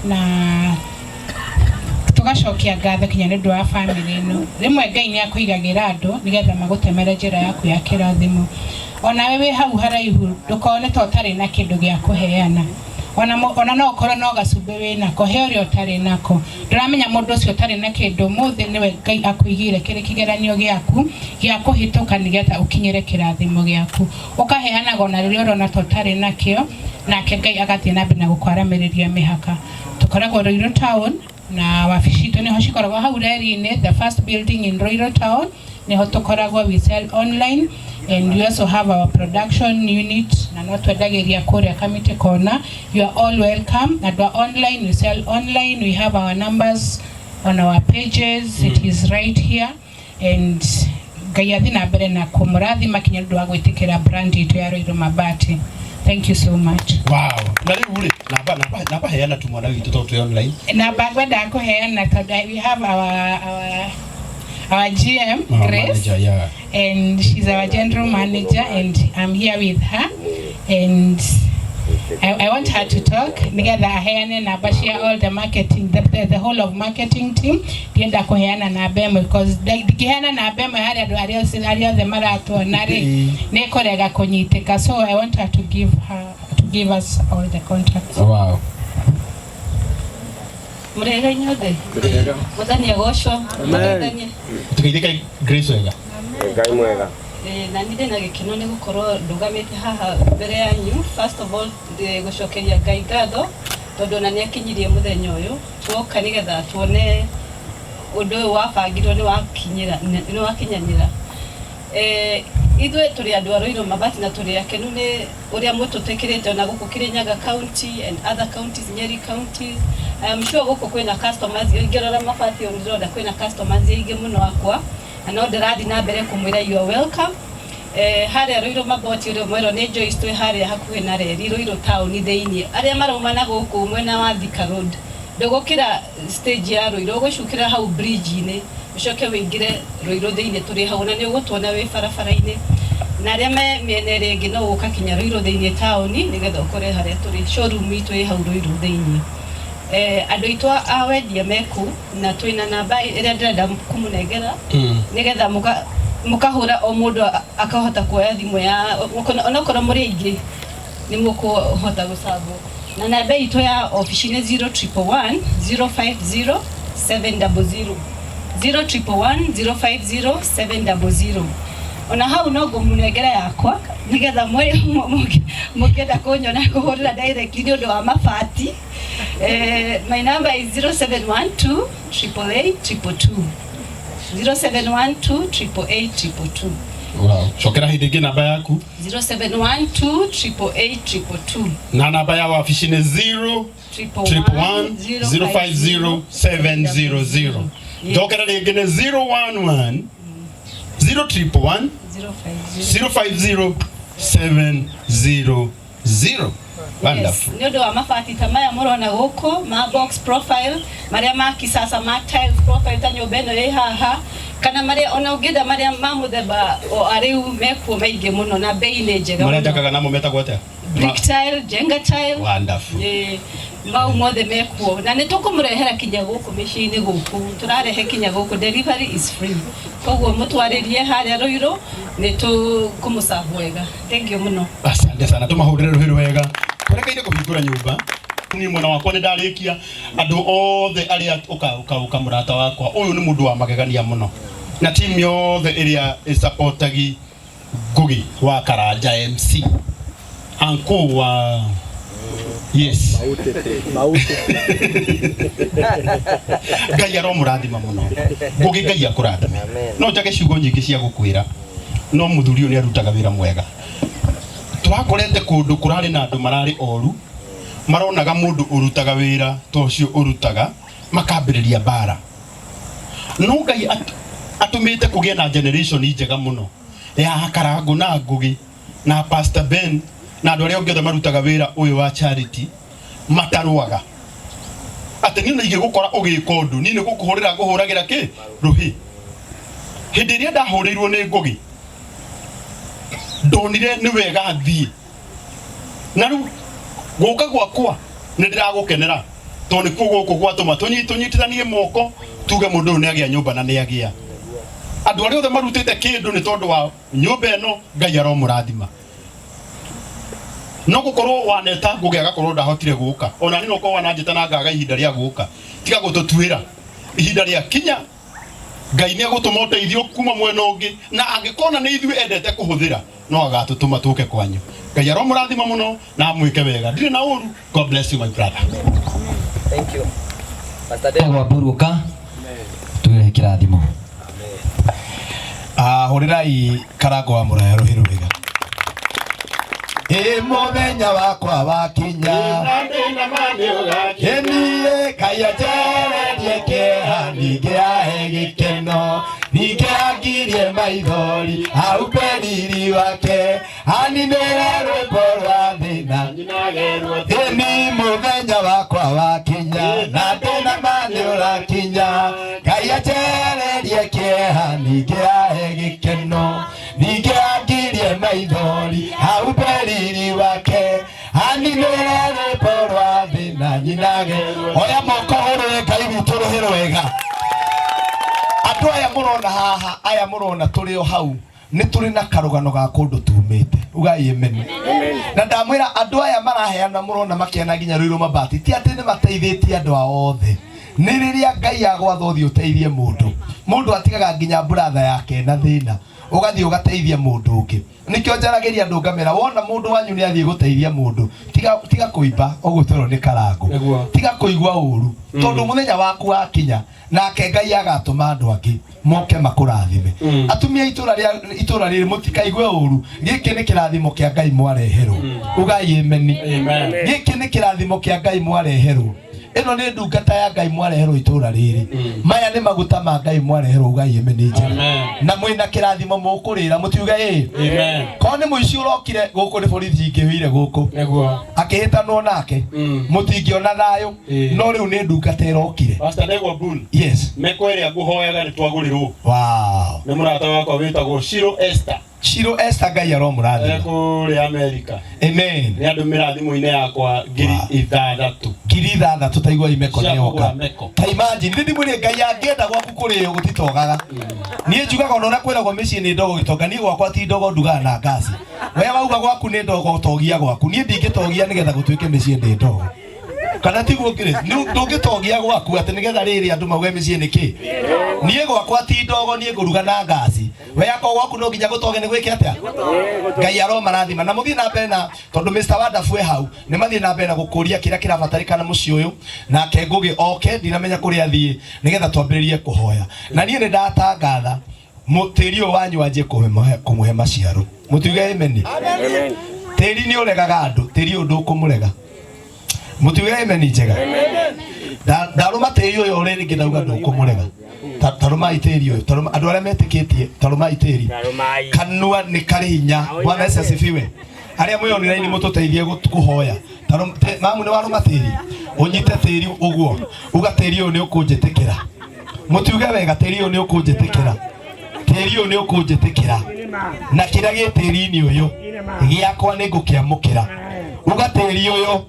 na tugacokia ngatho kinya ni undu wa family ino rimwe Ngai ni akuigagira andu nigetha magutemere njira yaku ya kirathimo ona wewe hau haraihu ndukone to tari na kindu gia kuheana ona no korwo no gacumbe wina ko he uri utari nako nduramenya mundu ucio utari na kindu muthi niwe Ngai akuigire kiri kigeranio giaku gia kuhituka nigetha ukinyire kirathimo giaku ukaheanaga ona riria urona to utari nakio nake Ngai agathie na mbere na gukwaramiriria mihaka tukoragwo Ruiru Town na wabici itu niho cikoragwo hau reri-ini the first building in Ruiru Town niho tukoragwo we sell online and we also have our production unit na no twendagiria kuria Kamiti Corner. You are all welcome and we are online, we sell online, we have our numbers on our pages. It is right here and Ngai athi na mbere na kumurathima kinya ndu wa gwitikira brand itu ya Ruiru Mabati. Thank you so much. Wow. Na riu ri namba heana tu mwana witu to online. Na bagwenda kuheana tondu we have our GM, Grace, manager, yeah. and she's our general manager, and I'm here with her, and I want her to talk. Together, Hayane na bashia all the marketing, the whole of marketing team. Tienda kuheana na bemo because dikiheana na bemo hari adu ario the marathon nare ne korega konyiteka. So I want her to give us all the contacts. Wow. Murega inyothe. Murega. Muthani agocwo. Muthani. Tukithika Grace wega. Ngai mwega. Na ninde na gikeno ni gukorwo ndugamite haha mbere yanyu. First of all gucokeria Ngai ngatho tondu na niakinyirie muthenya uyu twoka nigetha tuone undu wa bangirwo ni wakinyanira. Ithwe turi andu a Ruiru Mabati na turi akenu ni uria mututekirite na guku Kirinyaga County and other counties, Nyeri counties. I am sure guku kwina customers ingirora mabati ondirona kwina customers ingi muno akwa na ndirathi na mbere kumwira you are welcome. Haria Ruiru Mabati uri mwero ni Joyce twi haria hakuhi na reri Ruiru town thiini aria maruma na guku mwena wa Thika Road ndugukira stage ya Ruiru gucukira hau bridge ni ucoke wingire Ruiru thiini turi hau na ni ugutuona wi barabara-ini na aria me miene ringi no guka kinya Ruiru thiini town nigetha ukore haria turi showroom itu i hau Ruiru thiini. Andu itwa awendia meku na twina namba iria ndirenda kumunengera nigetha mukahura o mundu akahota kuoya thimu ya onokorwo muri aingi ni mukuhota gucabwo na namba itu ya office ni 0111 050 700 0111 050 700. Ona hau no ngumunengera yakwa nigetha mukenda kunyona kuhurira directly ni undu wa mabati. My number is 0712 888 222. 0712 888 222. Wow. Shokera hidingi namba yaku 0712 888 222. Na namba ya ofisi ni 0111 050 700. Shokera ringi ni 011 011 050 700. Wonderful. Yes. Nyodo wa mafati tamaya murona guko ma box profile maria ma kisasa ma tile profile tanyo beno ye haha kana maria ona ugida maria mamutheba o ariu mekuo maingi muno na bei ni njega maria njakaga namo metagwo atia brick tile jenga tile. Wonderful. Mau mothe mekuo na nitukumurehera kinya guku micini guku turarehe kinya guku delivery is free koguo mutwaririe haria Ruiru nitukumusavu wega. Thank you muno. Asante sana tumahurire Ruiru wega kurekeire kuhingura nyumba ni mwana wakwa ni ndarikia andu othe aria uka murata wakwa uyu ni mundu wa magegania muno na team yothe iria supportagi Ngugi wa Karanja MC anko wa yes Ngai aromurathima muno Ngugi Ngai akurathime no njage ciugo nyingi cia gukwira no muthuri uyu ni arutaga wira mwega turakorete kundu kurari na andu marari oru maronaga mundu urutaga wira tocio urutaga makambiriria bara no Ngai atumite kugia na generation njega muno ya Karangu na Ngugi na Pastor Ben na andu aria ongethe marutaga wira uyu wa charity mataruaga ati ni nige gukora ugika undu ni gukuhurira nguhuragira ki ruhi hindi iria ndahurirwo ni Ngugi ndonire ni wega thii na ru guka gwakwa ni ndiragukenera to ni kugo kugwatuma tunyitithanie moko tuge mundu ni agia nyumba na ni agia andu aria othe marutite kindu ni tondu wa nyumba eno Ngai aromurathima no gukorwo waneta Ngugi agakorwo ndahotire guka ona ni no ko wananjita na ngaga ihinda ria guka tiga gututwira ihinda ria kinya Ngai ni agutuma uteithio kuma mwena ungi na angikona ni ithui endete kuhuthira no agatutuma tuke kwanyu. Ngai aromurathima muno na mwike wega ndire na uru. God bless you my brother. Thank you Pastor Dego Buruka tuwe kirathimo. Hurirai Karangu wa Muraya Ruiru wega muthenya wakwa wakinya nie Ngai anjererie kĩeha ningĩ ahe gĩkeno ningĩ angirie maithori aupe riri wake animĩre rwĩmbo rwa thĩna ni muthenya wakwa wakinya na ndĩna ma nĩ ũrakinya Ngai anjererie kĩeha ningĩ ahe gĩkeno, ningĩ angirie maithori hau beriri wake, aninĩre rwĩmbo rwa thĩ na nyinage. Oya moko hũrĩre Ngai witũ rũhĩ rwega. Andũ aya mũrona haha, aya mũrona tũrĩ o hau, nĩ tũrĩ na karũgano ga kũndũ tumĩte. Ugai amen. Na ndamwĩra andũ aya maraheana mũrona makĩana nginya rũirũ mabati, ti atĩ nĩ mateithĩtie andũ ao othe. Nĩ rĩrĩa Ngai agwatha ũthiĩ ũteithie mũndũ atigaga nginya brother yake na thĩna, ũgathiĩ ũgateithia mũndũ ũngĩ. Nĩkĩo njaragĩria andũ ngamera, wona mũndũ wanyu nĩ athiĩ gũteithia mũndũ, tiga kũimba ũguo tũrwo nĩ karango, tiga kũigua ũru, tondũ mũthenya waku wakinya nake Ngai agatũma andũ angĩ moke makũrathime. Atumia itũra rĩrĩ mũtikaigue ũru, gĩkĩ nĩ kĩrathimo kĩa Ngai mwareherwo. Ugai amen. Gĩkĩ nĩ kĩrathimo kĩa Ngai mwareherwo. Eno nĩ ndungata ya Ngai mwareherwo itũra rĩrĩ. Maya nĩ maguta ma Ngai mwareherwo. Ugai amen. Na mwĩna kĩrathimo mũkũrĩra mũtiuge amen. Korwo nĩ mũici ũrokire gũkũ nĩ borithi ingĩhĩire gũkũ akĩhĩtanwo nake mũtingĩona thayũ, no rĩu nĩ ndungata ĩrokire. Pastor Negwa Bun. Yes. Meko ĩrĩa ngũhoyaga nĩ twagũrĩrwo. Wow. Nĩ mũrata wakwa wĩtagwo Shiro Esther. Shiro Esther Ngai aromũrathima. Kũrĩa Amerika. Amen. Nĩ andũ mĩrathimo-inĩ yakwa 6,000. 6,000 taigua imeko nĩ yoka. Ta imagine ndĩ mwĩre Ngai angĩenda gwaku kũrĩo gũtitogaga. Niĩ njugaga ona kwĩragwo mĩciĩ nĩ ndogo gĩtonga, niĩ gwakwa ti ndogo ndugaga na ngasi. Wewe wauga gwaku nĩ ndogo togia gwaku, niĩ ndingĩtogia nĩgetha gũtuĩke mĩciĩ nĩ ndogo. Kana tiguo kire ndũngĩtogia gwaku atĩ nĩgetha rĩrĩ andũ mauge mĩciĩ nĩkĩ. Niĩ gwakwa ti ndogo, niĩ ngũruga na ngasi. We yako gwaku no nginya gũtoge nĩ gwĩke atĩa. Ngai aromarathima na mũthiĩ na mbere na tondũ Mr. Wonderful hau nĩ mathiĩ na mbere na gũkũria kĩrĩa kĩrabatarĩkana mũciĩ ũyũ, nake Ngũgĩ oke ndinamenya kũrĩa athiĩ nĩgetha twambĩrĩrie kũhoya. Na niĩ nĩ ndatangatha mũtĩri ũyũ wanyu wanjie kũmũhe maciaro. Mũtiuge amen. Tĩri nĩ ũregaga andũ, tĩri ũyũ ndũkũmũrega. Mũtiuge amen njega. Ndarũma tĩri ũyũ ũrĩa rĩngĩ ndauga ndũkũmũrega. Tarumai tĩri ũyũ, andũ arĩa metĩkĩtie tarumai tĩri. Kanua nĩ karĩ hinya. Bwana Yesu asifiwe. Arĩa mwĩonire-inĩ mũtũteithie kũhoya. Mamu nĩ warũma tĩri, ũnyite tĩri ũguo, uga tĩri ũyũ nĩ ũkũnjĩtĩkĩra. Mũtiuge wega, tĩri ũyũ nĩ ũkũnjĩtĩkĩra. Tĩri ũyũ nĩ ũkũnjĩtĩkĩra. Na kĩrĩa gĩ tĩri-inĩ ũyũ gĩakwa nĩ ngũkĩamũkĩra. Uga tĩri ũyũ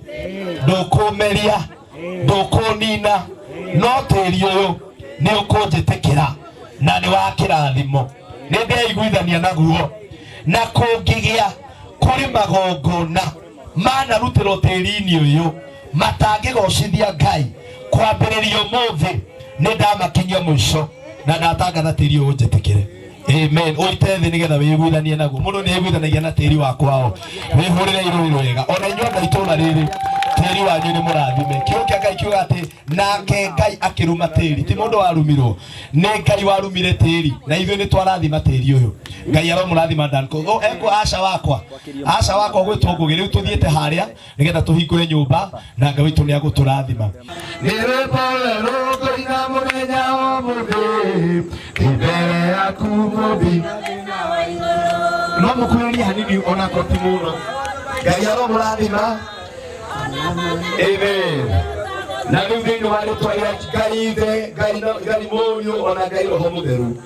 ndũkũmeria, ndũkũnina, no tĩri ũyũ nĩ ũkũnjĩtĩkĩra na nĩ wa kĩrathimo. Nĩ ndeiguithania naguo na kũngĩgĩa kũrĩ magongona manarutĩrwo tĩri-inĩ ũyũ matangĩgocithia Ngai kwambĩrĩria ũmũthĩ nĩ ndamakinyia mũico na ndatangatha tĩri ũyũ ũnjĩtĩkĩre. Amen. Oite thĩ nĩgetha wĩiguithanie naguo. Mũndũ nĩ aiguithanagia na tĩri wa kwao. Wĩhũrĩre irũĩ rwega. Ona inyuĩ andũ a itũũra rĩrĩ tĩri wanyu nĩ mũrathime. Kiugo kĩa Ngai kiuga atĩ nake Ngai akĩruma tĩri, ti mũndũ warumirwo, nĩ Ngai warumire tĩri na ithuĩ nĩ twarathima tĩri ũyũ. Ngai aromũrathima Danco. Eko Asha wakwa gwĩtwo Ngũgĩ, rĩu tũthiĩte harĩa nĩgetha tũhingũre nyũmba na Ngai witũ nĩ agũtũrathima. Nĩ rwĩmbo rwerũ ngũina mũthenya wa ũmũthĩ mbere yaku mũmbi. No mũkuhĩrie hanini ona ko ti mũno. Ngai aromũrathima. Amen. Na rĩu thĩinĩ wa rĩtwa rĩa Ngai Ithe, Ngai Mũriũ ona Ngai Roho Mũtheru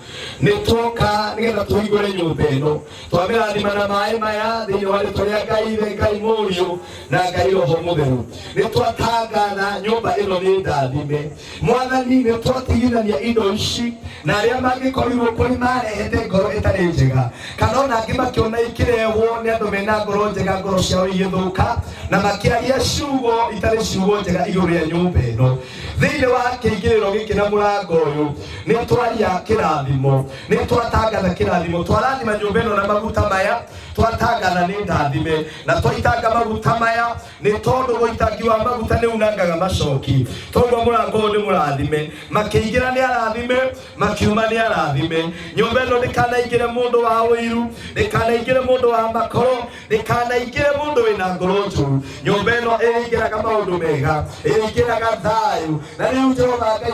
nĩ twoka nĩgetha tũhingũre nyũmba ĩno, twamĩrathima na maĩ maya thĩinĩ wa rĩtwa rĩa Ngai Ithe, Ngai Mũriũ na Ngai Roho Mũtheru. Nĩ twatangatha nyũmba ĩno nĩ ndathime. Mwathani nĩ twatigithania indo ici na arĩa mangĩkorirwo kũrĩ marehete ngoro ĩtarĩ njega, kana ona angĩ makĩona ikĩrehwo nĩ andũ mena ngoro njega, ngoro ciao igĩthũka na makĩaria ciugo itarĩ ciugo njega igũrũ rĩa nyũmba ĩno. Thĩinĩ wa kĩingĩrĩro gĩkĩ na mũrango ũyũ nĩ twaria kĩrathimo, nĩ twatangatha kĩrathimo, twarathima nyũmba ĩno na maguta maya, twatangatha nĩ ndathime, na twaitanga maguta maya nĩ tondũ ũitangi wa maguta nĩ unangaga macoki. Tondũ mũrango ũyũ nĩ mũrathime, makĩingĩra nĩ arathime, makiuma nĩ arathime. Nyũmba ĩno ndĩkanaingĩre mũndũ wa ũiru, ndĩkanaingĩre mũndũ wa makoro, ndikanaingire mundu wina ngoro njuru nyumba ino ĩingĩraga maũndũ mega ĩingĩraga thayũ na rĩu Jehova Ngai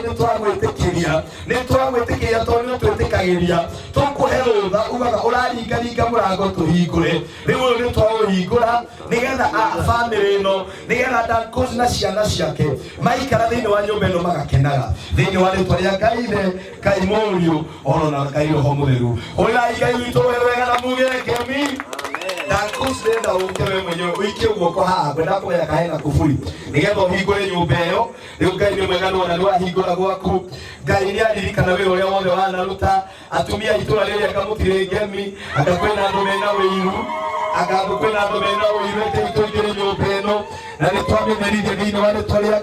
nĩtwagwĩtĩkĩria tondũ nĩtwĩtĩkagĩria tũkũhe rũtha ugaga ũraringaringa mũrango tũhingũre rĩu ũyũ nĩtwaũhingũra nĩgetha bamĩrĩ ĩno nĩgetha Dankos na ciana ciake maikara thĩinĩ wa nyũmba ĩno magakenaga thĩinĩ wa rĩtwa rĩa Ngai Ngai Mũriũ ona na Ngai Roho Mũtheru ũrai Ngai witũ wega na muge ngemi Dankos ndenda ũke we mwenyewe ũikie guoko haha ngwenda kũgaya kahena kuburi nĩgetha ũhingũre nyũmba ĩyo rĩu Ngai nĩ mwega na nĩwahingũra gwaku Ngai nĩaririkana wĩra ũrĩa wothe wanaruta atumia itũra rĩrĩ akamũtirĩ ngemi anga kwĩna andũ mena wĩiru anga kwĩna andũ mena wĩiru tũingĩre nyũmba ĩno na nĩtwamenyerithie thĩinĩ wa rĩtwa rĩa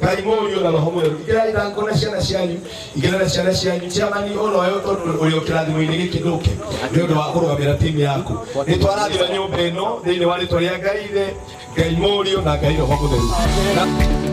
Ngai Mũriũ na Roho Mũtheru ingĩrai Dankos na ciana cianyu ingĩra na ciana cianyu ciamani ũroyo tondũ ũrĩ kĩrathimo-inĩ gĩkĩ ndũke nĩ ũndũ wa kũrũgamĩra timu yaku nĩtwarathima nyũmba ĩno thĩinĩ wa rĩtwa rĩa Ngai Mũriũ na Ngai Roho Mũtheru.